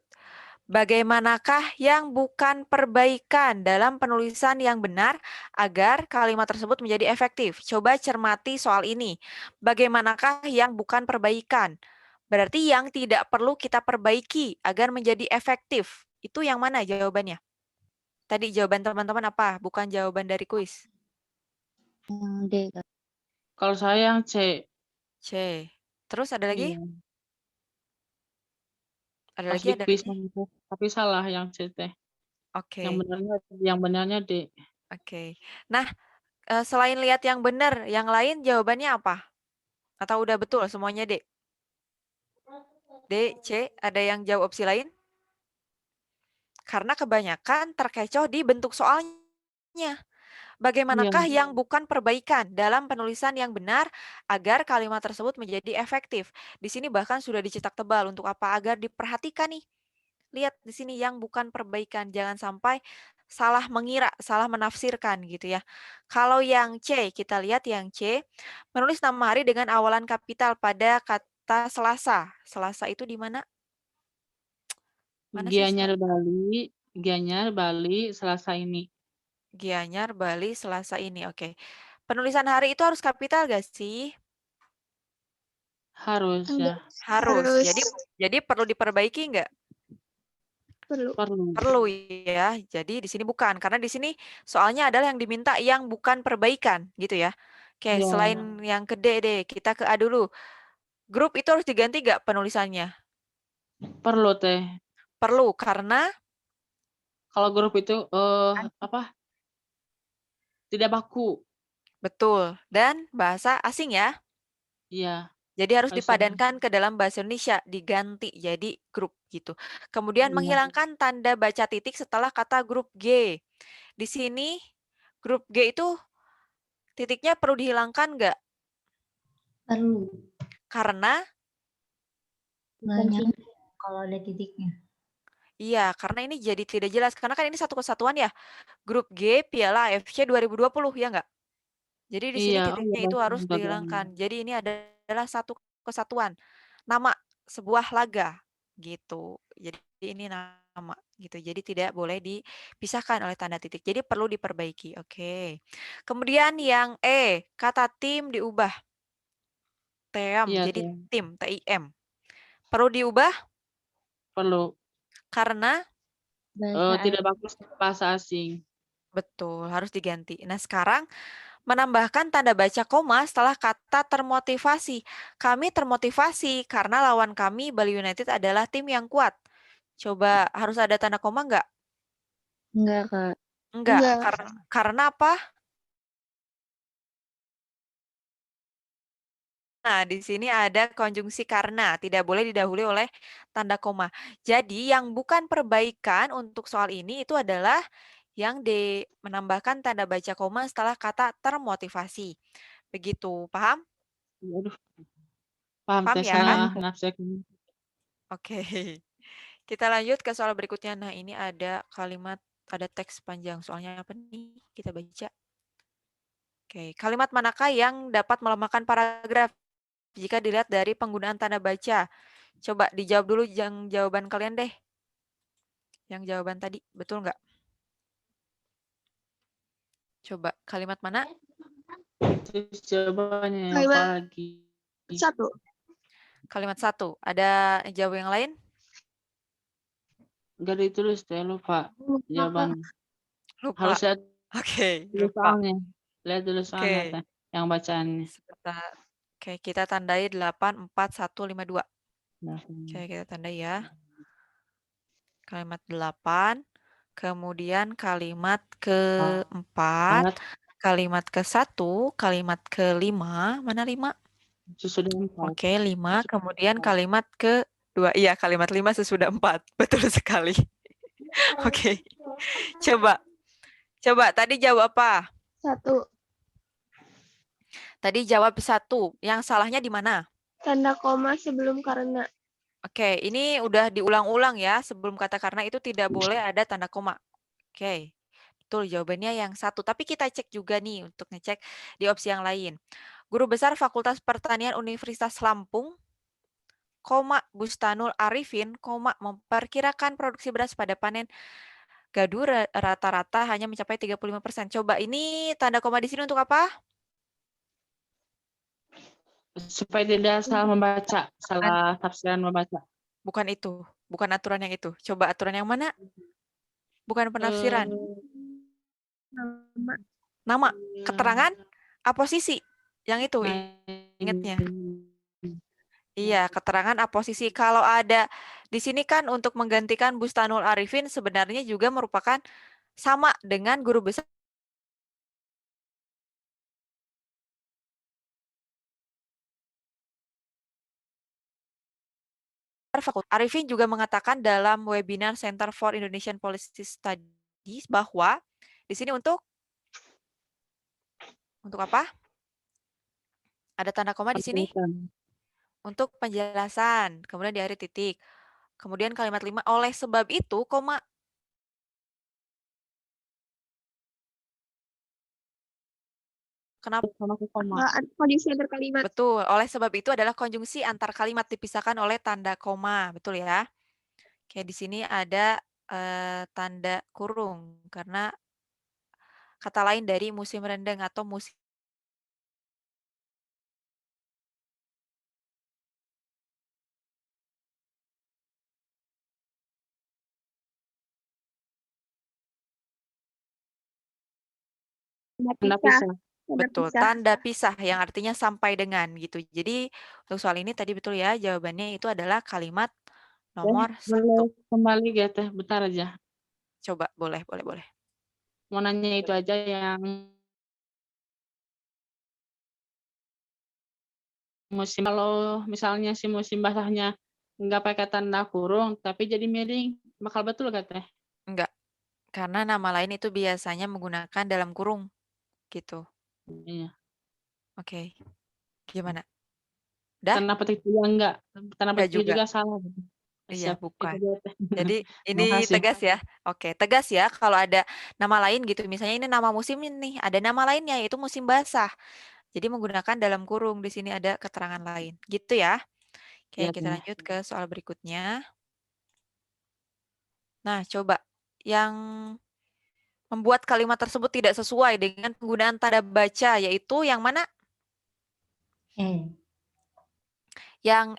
Bagaimanakah yang bukan perbaikan dalam penulisan yang benar agar kalimat tersebut menjadi efektif? Coba cermati soal ini. Bagaimanakah yang bukan perbaikan? Berarti yang tidak perlu kita perbaiki agar menjadi efektif. Itu yang mana jawabannya? Tadi jawaban teman-teman apa? Bukan jawaban dari kuis. Yang D, Kak. Kalau saya yang C. C. Terus ada lagi? Iya. Ada Pas lagi, di ada kuis lagi? itu. Tapi salah yang C, Teh. Oke. Yang benarnya D. Oke. Nah, selain lihat yang benar, yang lain jawabannya apa? Atau udah betul semuanya D? D, C, ada yang jawab opsi lain? Karena kebanyakan terkecoh di bentuk soalnya. Bagaimanakah Iya. yang bukan perbaikan dalam penulisan yang benar agar kalimat tersebut menjadi efektif? Di sini bahkan sudah dicetak tebal untuk apa? Agar diperhatikan nih. Lihat di sini yang bukan perbaikan, jangan sampai salah mengira, salah menafsirkan gitu ya. Kalau yang C, kita lihat yang C, menulis nama hari dengan awalan kapital pada kata Selasa. Selasa itu di mana? Mana sih Gianyar Bali. Gianyar Bali Selasa ini. Gianyar Bali Selasa ini. Oke. Penulisan hari itu harus kapital gak sih? Harus ya. Harus. Jadi perlu diperbaiki nggak? Perlu. Perlu ya. Jadi di sini bukan, karena di sini soalnya adalah yang diminta yang bukan perbaikan gitu ya. Oke, Iya. selain yang ke D deh, kita ke A dulu. Grup itu harus diganti nggak penulisannya? Perlu, Teh. Perlu, karena Kalau grup itu apa? Tidak baku. betul. Dan bahasa asing ya. Iya. Jadi harus Harus dipadankan ke dalam bahasa Indonesia, diganti jadi grup gitu. Kemudian Iya. menghilangkan tanda baca titik setelah kata grup G. Di sini grup G itu titiknya perlu dihilangkan nggak? Perlu. Karena Banyak kalau ada titiknya. iya, karena ini jadi tidak jelas. Karena kan ini satu kesatuan ya. Grup G Piala AFC 2020 ya nggak? Jadi di sini Iya. Oh, titiknya iya, itu bahasa harus Indonesia. dihilangkan. Jadi ini adalah satu kesatuan. Nama sebuah laga gitu. Jadi ini nama gitu. Jadi tidak boleh dipisahkan oleh tanda titik. Jadi perlu diperbaiki. Oke. Kemudian yang E, kata tim diubah. TM Iya, jadi Teh. tim, TIM. Perlu diubah Perlu. karena Tidak bagus bahasa asing. betul, harus diganti. Nah, sekarang menambahkan tanda baca koma setelah kata termotivasi. Kami termotivasi karena lawan kami Bali United adalah tim yang kuat. Coba harus ada tanda koma nggak? Enggak, Kak. Enggak. Enggak. Karena apa? Nah, di sini ada konjungsi karena, tidak boleh didahului oleh tanda koma. Jadi, yang bukan perbaikan untuk soal ini itu adalah yang menambahkan tanda baca koma setelah kata termotivasi. Begitu, paham? Aduh. Paham, Paham Teh. ya? Sana nafsu. Oke. Kita lanjut ke soal berikutnya. Nah, ini ada kalimat, ada teks panjang. Soalnya apa nih? Kita baca. Oke, kalimat manakah yang dapat melemahkan paragraf jika dilihat dari penggunaan tanda baca? Coba dijawab dulu yang jawaban kalian deh. Yang jawaban tadi, betul nggak? Coba, kalimat mana? Terus jawabannya Kalimat apa lagi? 1. Kalimat 1. Ada jawab yang lain? Enggak ditulis, Teh. Lupa jawabannya. Lupa. Harus lihat Oke, dulu lupa. soalnya. Lihat dulu soalnya, Oke. Teh. Yang bacaannya. Sebentar. Oke, kita tandai 84152. Nah, Oke, kita tandai ya. Kalimat 8, kemudian kalimat keempat, kalimat ke-1, kalimat ke-5, mana 5? Sesudah 4. Oke, 5. Kemudian kalimat kedua. Iya, kalimat 5 sesudah 4. Betul sekali. Oke. Coba. Tadi jawab apa? 1. Tadi jawab 1. Yang salahnya di mana? Tanda koma sebelum karena. Oke, ini udah diulang-ulang ya. Sebelum kata karena itu tidak boleh ada tanda koma. Oke, betul jawabannya yang 1. Tapi kita cek juga nih untuk ngecek di opsi yang lain. Guru Besar Fakultas Pertanian Universitas Lampung, Bustanul Arifin, memperkirakan produksi beras pada panen gadu rata-rata hanya mencapai 35%. Coba ini tanda koma di sini untuk apa? Supaya tidak salah membaca, salah tafsiran membaca. Bukan itu, bukan aturan yang itu. Coba aturan yang mana? Bukan penafsiran. Nama, keterangan, aposisi. Yang itu, ingatnya. Iya, keterangan aposisi. Kalau ada di sini kan untuk menggantikan Bustanul Arifin sebenarnya juga merupakan sama dengan Guru Besar Fakultas. Arifin juga mengatakan dalam webinar Center for Indonesian Policy Studies bahwa di sini untuk apa? Ada tanda koma di sini untuk penjelasan, kemudian di akhir titik. Kemudian kalimat 5, oleh sebab itu, koma. Kenapa? Kondisi antar kalimat. Betul, oleh sebab itu adalah konjungsi antar kalimat dipisahkan oleh tanda koma, betul ya? Kayak di sini ada tanda kurung karena kata lain dari musim rendeng atau musim Tanda pisah. betul, tanda pisah yang artinya sampai dengan gitu. Jadi untuk soal ini tadi betul ya, jawabannya itu adalah kalimat nomor 1. Boleh kembali ya Teh, bentar aja. Coba, boleh. Mau nanya itu aja yang musim, kalau misalnya si musim basahnya nggak pakai tanda kurung, tapi jadi miring, bakal betul gak Teh? Enggak, karena nama lain itu biasanya menggunakan dalam kurung gitu. Iya. Oke, gimana? Dah? Tanda petik juga enggak. Tanda Enggak petik juga. juga salah. Iya, Siap. bukan. Itu aja, Teh. Jadi ini Makasih. tegas ya. Oke, tegas ya kalau ada nama lain gitu. Misalnya ini nama musim nih, ada nama lainnya yaitu musim basah. Jadi menggunakan dalam kurung di sini ada keterangan lain. Gitu ya. Oke, Iya, kita Teh. lanjut ke soal berikutnya. Nah, coba yang membuat kalimat tersebut tidak sesuai dengan penggunaan tanda baca yaitu yang mana? Yang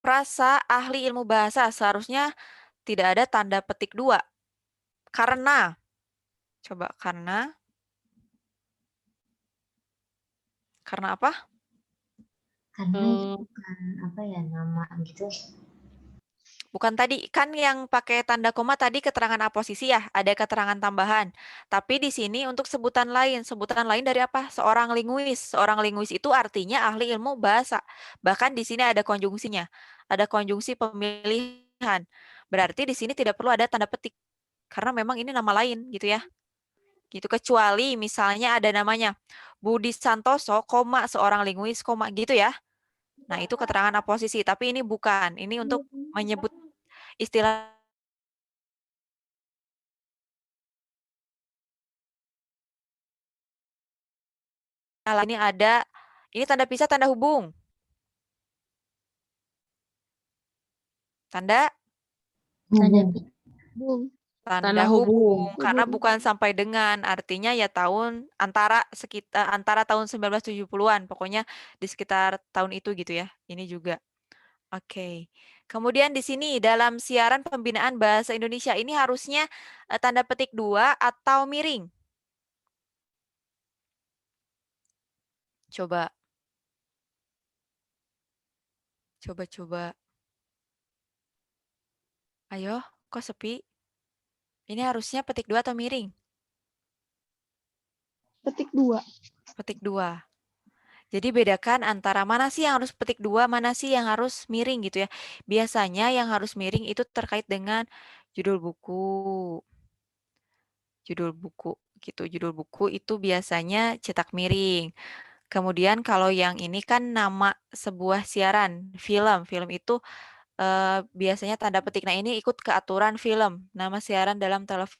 frasa ahli ilmu bahasa seharusnya tidak ada tanda petik 2. Karena, coba karena apa? Karena itu bukan apa ya, nama gitu. Bukan tadi, kan yang pakai tanda koma tadi keterangan aposisi ya, ada keterangan tambahan. Tapi di sini untuk sebutan lain dari apa? Seorang linguis. Seorang linguis itu artinya ahli ilmu bahasa. Bahkan di sini ada konjungsinya. Ada konjungsi pemilihan. Berarti di sini tidak perlu ada tanda petik. Karena memang ini nama lain gitu ya. Gitu, kecuali misalnya ada namanya Budi Santoso, seorang linguis, gitu ya. Nah, itu keterangan aposisi, tapi ini bukan. Ini untuk menyebut istilah ini ada, ini tanda pisah, tanda hubung. Tanda Bung. tanda hubung karena bukan sampai dengan, artinya ya tahun antara tahun 1970-an, pokoknya di sekitar tahun itu gitu ya. Ini juga. Oke. Kemudian di sini dalam siaran pembinaan bahasa Indonesia ini harusnya tanda petik 2 atau miring. Coba. Ayo, kok sepi? Ini harusnya petik 2 atau miring? Petik 2. Petik 2. Jadi bedakan antara mana sih yang harus petik 2, mana sih yang harus miring gitu ya. Biasanya yang harus miring itu terkait dengan judul buku. Judul buku gitu. Judul buku itu biasanya cetak miring. Kemudian kalau yang ini kan nama sebuah siaran, film. Film itu biasanya tanda petik. Nah, ini ikut ke aturan film, nama siaran dalam televisi.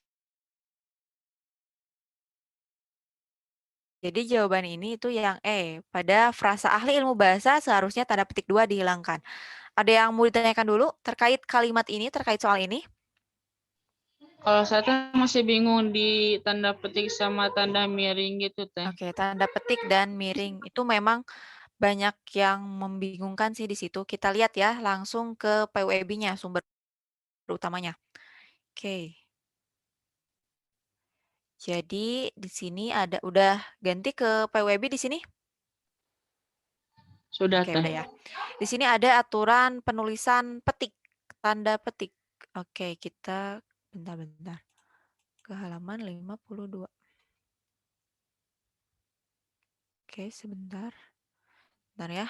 Jadi jawaban ini itu yang E. Pada frasa ahli ilmu bahasa seharusnya tanda petik 2 dihilangkan. Ada yang mau ditanyakan dulu terkait kalimat ini, terkait soal ini? Kalau saya tuh masih bingung di tanda petik sama tanda miring gitu teh. Oke, tanda petik dan miring itu memang banyak yang membingungkan sih di situ. Kita lihat ya langsung ke PWB-nya, sumber utamanya. Oke. Jadi di sini ada udah ganti ke PWB di sini? Sudah Oke, teh. udah ya. Di sini ada aturan penulisan petik, tanda petik. Oke, kita bentar-bentar. Ke halaman 52. Oke, sebentar. Bentar ya.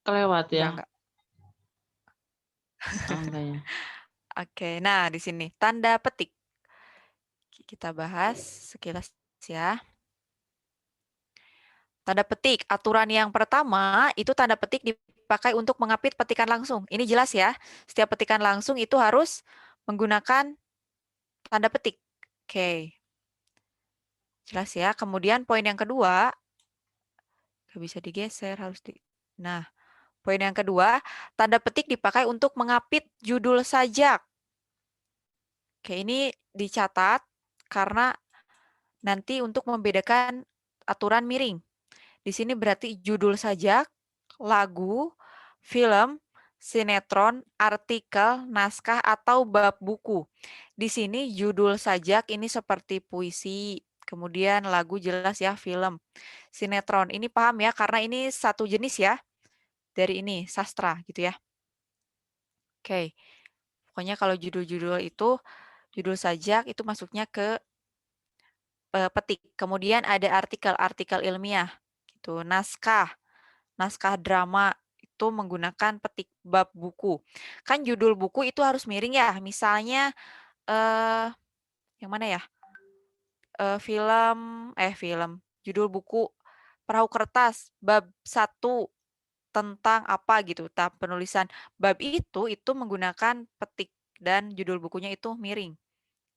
Kelewat ya. Enggak. Oh, enggak ya. Oke, nah di sini tanda petik. Kita bahas sekilas ya. Tanda petik, aturan yang pertama itu tanda petik dipakai untuk mengapit petikan langsung. Ini jelas ya. Setiap petikan langsung itu harus menggunakan tanda petik. Oke. Jelas ya. Kemudian poin yang kedua, nggak bisa digeser, harus di... Nah, poin yang kedua, tanda petik dipakai untuk mengapit judul sajak. Oke, ini dicatat karena nanti untuk membedakan aturan miring. Di sini berarti judul sajak, lagu, film, sinetron, artikel, naskah, atau bab buku. Di sini judul sajak ini seperti puisi, kemudian lagu jelas ya, film. Sinetron, ini paham ya, karena ini satu jenis ya, dari ini, sastra gitu ya. Oke, pokoknya kalau judul-judul itu, judul sajak itu masuknya ke petik. Kemudian ada artikel ilmiah, gitu. Naskah drama itu menggunakan petik bab buku. Kan judul buku itu harus miring ya. Misalnya yang mana ya? Film, judul buku Perahu Kertas bab 1 tentang apa gitu. Penulisan bab itu menggunakan petik dan judul bukunya itu miring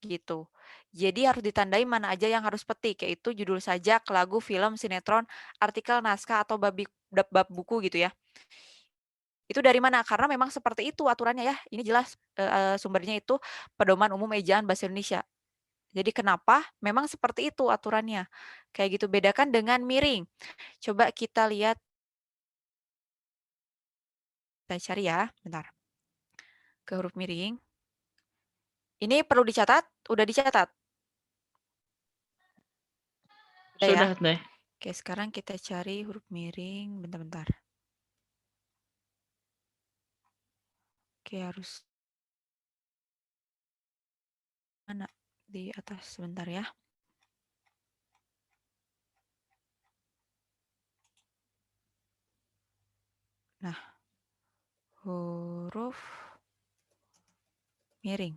gitu. Jadi harus ditandai mana aja yang harus petik, yaitu judul sajak, lagu, film, sinetron, artikel, naskah, atau bab buku gitu ya. Itu dari mana? Karena memang seperti itu aturannya ya. Ini jelas sumbernya itu Pedoman Umum Ejaan Bahasa Indonesia. Jadi kenapa? Memang seperti itu aturannya. Kayak gitu, bedakan dengan miring. Coba kita lihat. Kita cari ya, bentar. Ke huruf miring. Ini perlu dicatat? Udah dicatat? Udah ya? Sudah teh. Oke, sekarang kita cari huruf miring. Bentar-bentar. Oke, harus mana? Di atas sebentar ya. Nah, huruf miring.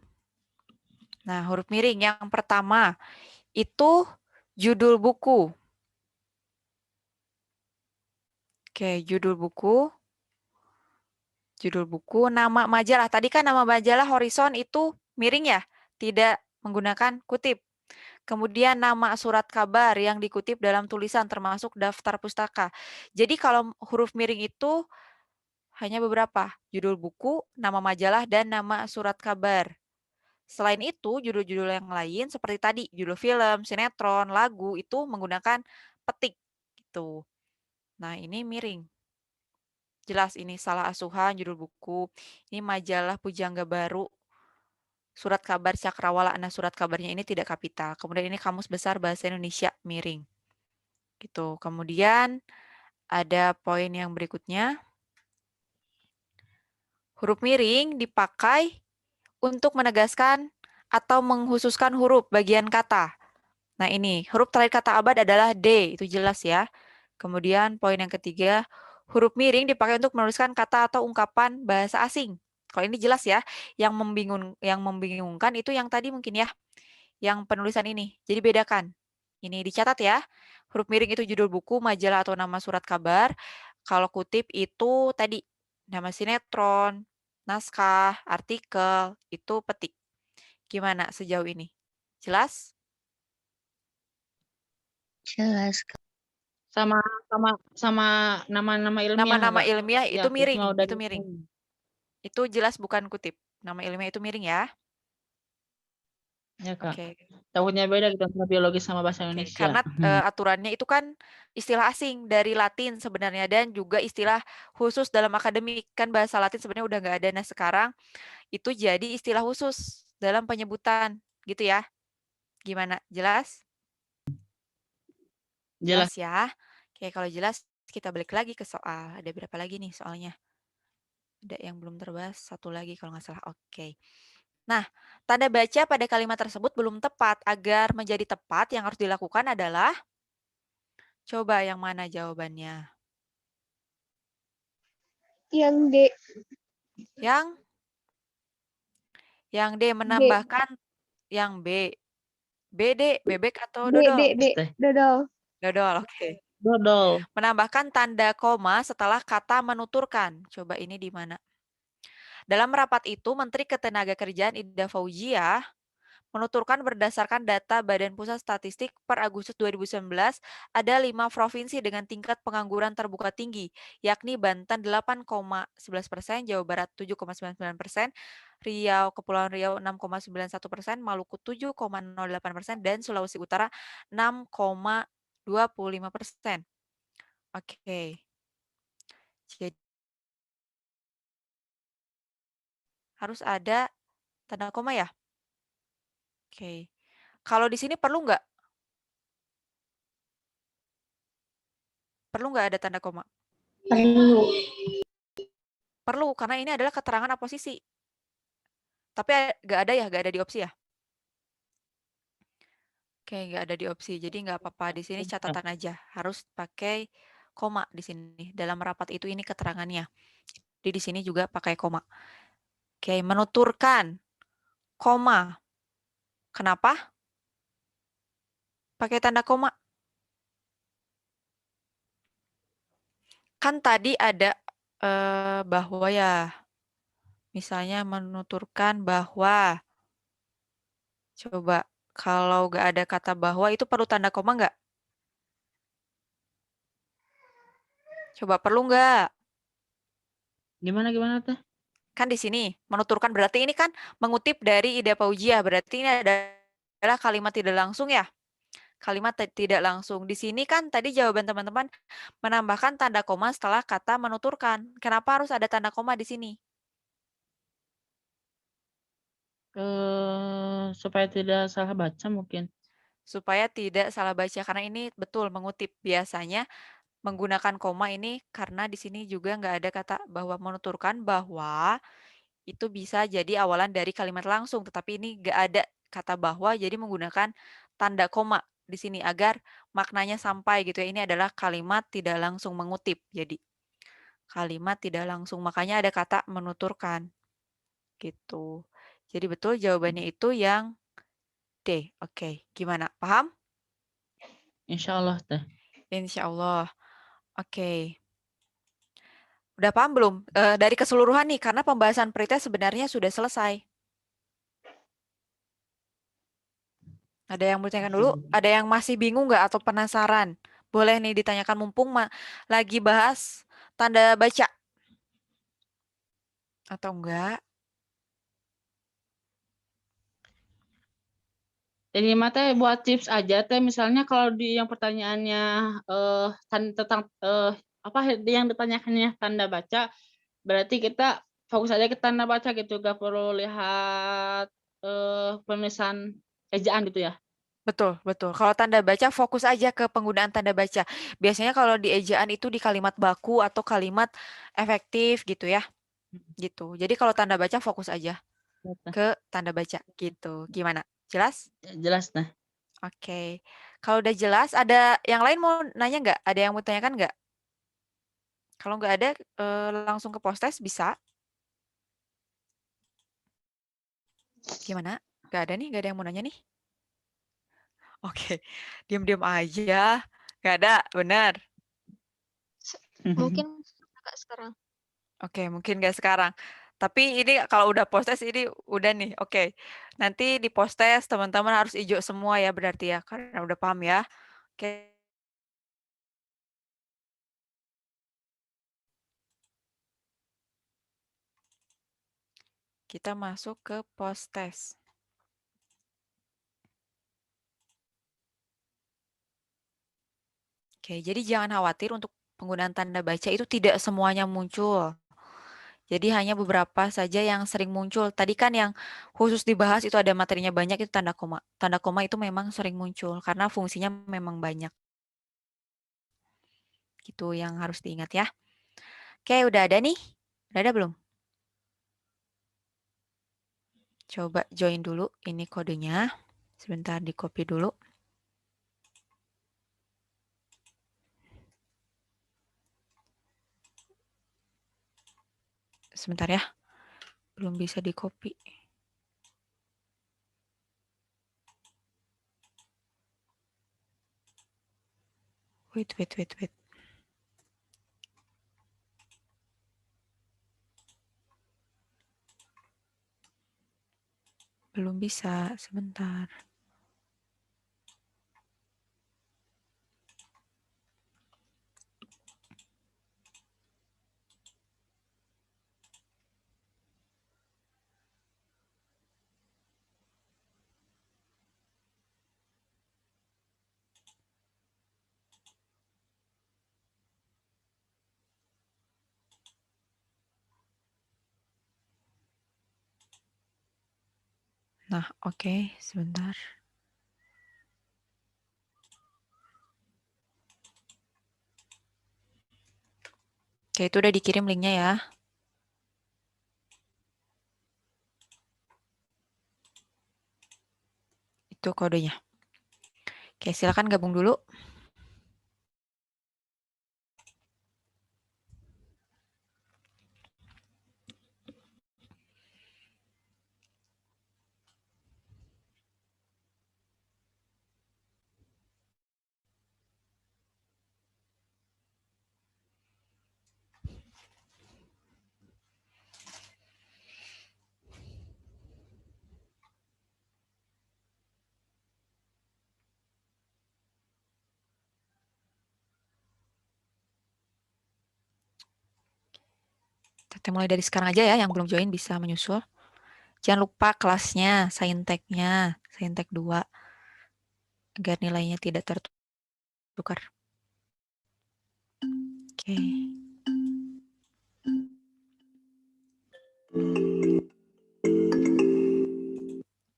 Nah, huruf miring yang pertama itu judul buku. Oke, judul buku. Judul buku, nama majalah. Tadi kan nama majalah Horizon itu miring ya, tidak menggunakan kutip. Kemudian nama surat kabar yang dikutip dalam tulisan termasuk daftar pustaka. Jadi kalau huruf miring itu hanya beberapa, judul buku, nama majalah, dan nama surat kabar. Selain itu, judul-judul yang lain seperti tadi, judul film, sinetron, lagu, itu menggunakan petik. Gitu. Nah, ini miring. Jelas ini salah asuhan, judul buku. Ini majalah Pujangga Baru. Surat kabar Cakrawala. Nah, surat kabarnya ini tidak kapital. Kemudian ini Kamus Besar Bahasa Indonesia miring. Gitu. Kemudian ada poin yang berikutnya. Huruf miring dipakai untuk menegaskan atau menghususkan huruf bagian kata. Nah ini, huruf terakhir kata abad adalah D, itu jelas ya. Kemudian poin yang ketiga, huruf miring dipakai untuk menuliskan kata atau ungkapan bahasa asing. Kalau ini jelas ya, yang membingungkan itu yang tadi mungkin ya, yang penulisan ini. Jadi bedakan. Ini dicatat ya. Huruf miring itu judul buku, majalah atau nama surat kabar. Kalau kutip itu tadi nama sinetron, naskah, artikel, itu petik. Gimana sejauh ini? Jelas? Jelas. Sama sama nama-nama ilmiah, Nama-nama Kak. ilmiah Ya, itu itu miring, mah udah itu miring. Itu jelas bukan kutip. Nama ilmiah itu miring ya. ya, Kak. Oke. Takutnya beda gitu antara biologis sama bahasa Oke, Indonesia. karena aturannya itu kan istilah asing dari Latin sebenarnya dan juga istilah khusus dalam akademik kan bahasa Latin sebenarnya udah nggak ada. Nah sekarang itu jadi istilah khusus dalam penyebutan gitu ya. Gimana? Jelas? Jelas. Jelas ya. Oke, kalau jelas kita balik lagi ke soal. Ada berapa lagi nih soalnya? Ada yang belum terbahas, satu lagi kalau nggak salah. Oke. Nah, tanda baca pada kalimat tersebut belum tepat. Agar menjadi tepat, yang harus dilakukan adalah, coba yang mana jawabannya? Yang D. Yang D menambahkan yang B. BD, bebek atau D, dodol? dodol. Dodol, oke. Dodol. Menambahkan tanda koma setelah kata menuturkan. Coba ini di mana? Dalam rapat itu, Menteri Ketenagakerjaan Ida Fauzia menuturkan berdasarkan data Badan Pusat Statistik per Agustus 2019, ada 5 provinsi dengan tingkat pengangguran terbuka tinggi, yakni Banten 8,11%, Jawa Barat 7,99%, Riau, Kepulauan Riau 6,91%, Maluku 7,08%, dan Sulawesi Utara 6,25%. Oke. Jadi harus ada tanda koma ya? Oke. Kalau di sini perlu nggak? Perlu nggak ada tanda koma? Perlu. Perlu, karena ini adalah keterangan aposisi. Tapi nggak ada ya, nggak ada di opsi ya? Oke, nggak ada di opsi. Jadi nggak apa-apa. Di sini catatan aja. Harus pakai koma di sini. Dalam rapat itu ini keterangannya. Jadi di sini juga pakai koma. Oke, menuturkan. Koma. Kenapa? Pakai tanda koma. Kan tadi ada bahwa ya. Misalnya menuturkan bahwa. Coba, kalau nggak ada kata bahwa itu perlu tanda koma nggak? Coba perlu nggak? Gimana Teh? Kan di sini menuturkan berarti ini kan mengutip dari Ida Fauzia, berarti ini adalah kalimat tidak langsung ya. Kalimat tidak langsung. Di sini kan tadi jawaban teman-teman menambahkan tanda koma setelah kata menuturkan. Kenapa harus ada tanda koma di sini? Supaya tidak salah baca mungkin. Supaya tidak salah baca karena ini betul mengutip biasanya menggunakan koma ini karena di sini juga nggak ada kata bahwa menuturkan bahwa itu bisa jadi awalan dari kalimat langsung, tetapi ini nggak ada kata bahwa, jadi menggunakan tanda koma di sini agar maknanya sampai gitu ya. Ini adalah kalimat tidak langsung mengutip, jadi kalimat tidak langsung, makanya ada kata menuturkan gitu. Jadi betul jawabannya itu yang D. Oke, gimana? Paham? Insya Allah Teh. Insya Allah. Oke. Udah paham belum? Dari keseluruhan nih, karena pembahasan pretest sebenarnya sudah selesai. Ada yang mau ditanyakan dulu? Ada yang masih bingung nggak atau penasaran? Boleh nih ditanyakan mumpung lagi bahas tanda baca. Atau enggak? Jadi Teh buat tips aja Teh, misalnya kalau di yang pertanyaannya tentang apa yang ditanyakannya tanda baca, berarti kita fokus aja ke tanda baca gitu, gak perlu lihat penulisan ejaan gitu ya. Betul, betul. Kalau tanda baca fokus aja ke penggunaan tanda baca. Biasanya kalau di ejaan itu di kalimat baku atau kalimat efektif gitu ya. Gitu. Jadi kalau tanda baca fokus aja Betul. ke tanda baca gitu. Gimana? Jelas? Jelas nah. Oke. Kalau udah jelas, ada yang lain mau nanya nggak? Ada yang mau tanyakan nggak? Kalau nggak ada, langsung ke post-test bisa. Gimana? Nggak ada nih? Nggak ada yang mau nanya nih? Oke. Diam-diam aja. Nggak ada, benar. Mungkin agak sekarang. Oke, mungkin nggak sekarang. Tapi ini kalau udah post-test ini udah nih. Oke. Nanti di post-test teman-teman harus hijau semua ya berarti ya. Karena udah paham ya. Oke. Kita masuk ke post-test. Oke, jadi jangan khawatir untuk penggunaan tanda baca itu tidak semuanya muncul. Jadi hanya beberapa saja yang sering muncul. Tadi kan yang khusus dibahas itu ada materinya banyak itu tanda koma. Tanda koma itu memang sering muncul karena fungsinya memang banyak. Gitu yang harus diingat ya. Oke, udah ada nih? Udah ada belum? Coba join dulu ini kodenya. Sebentar di copy dulu. Sebentar ya. Belum bisa di copy. Wait. Belum bisa, sebentar. Nah, oke, sebentar. Oke, itu udah dikirim linknya ya. Itu kodenya. Oke, silakan gabung dulu. Kita mulai dari sekarang aja ya, yang belum join bisa menyusul. Jangan lupa kelasnya, sainteknya, saintek 2, agar nilainya tidak tertukar. Oke.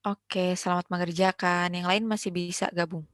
Oke, selamat mengerjakan. Yang lain masih bisa gabung.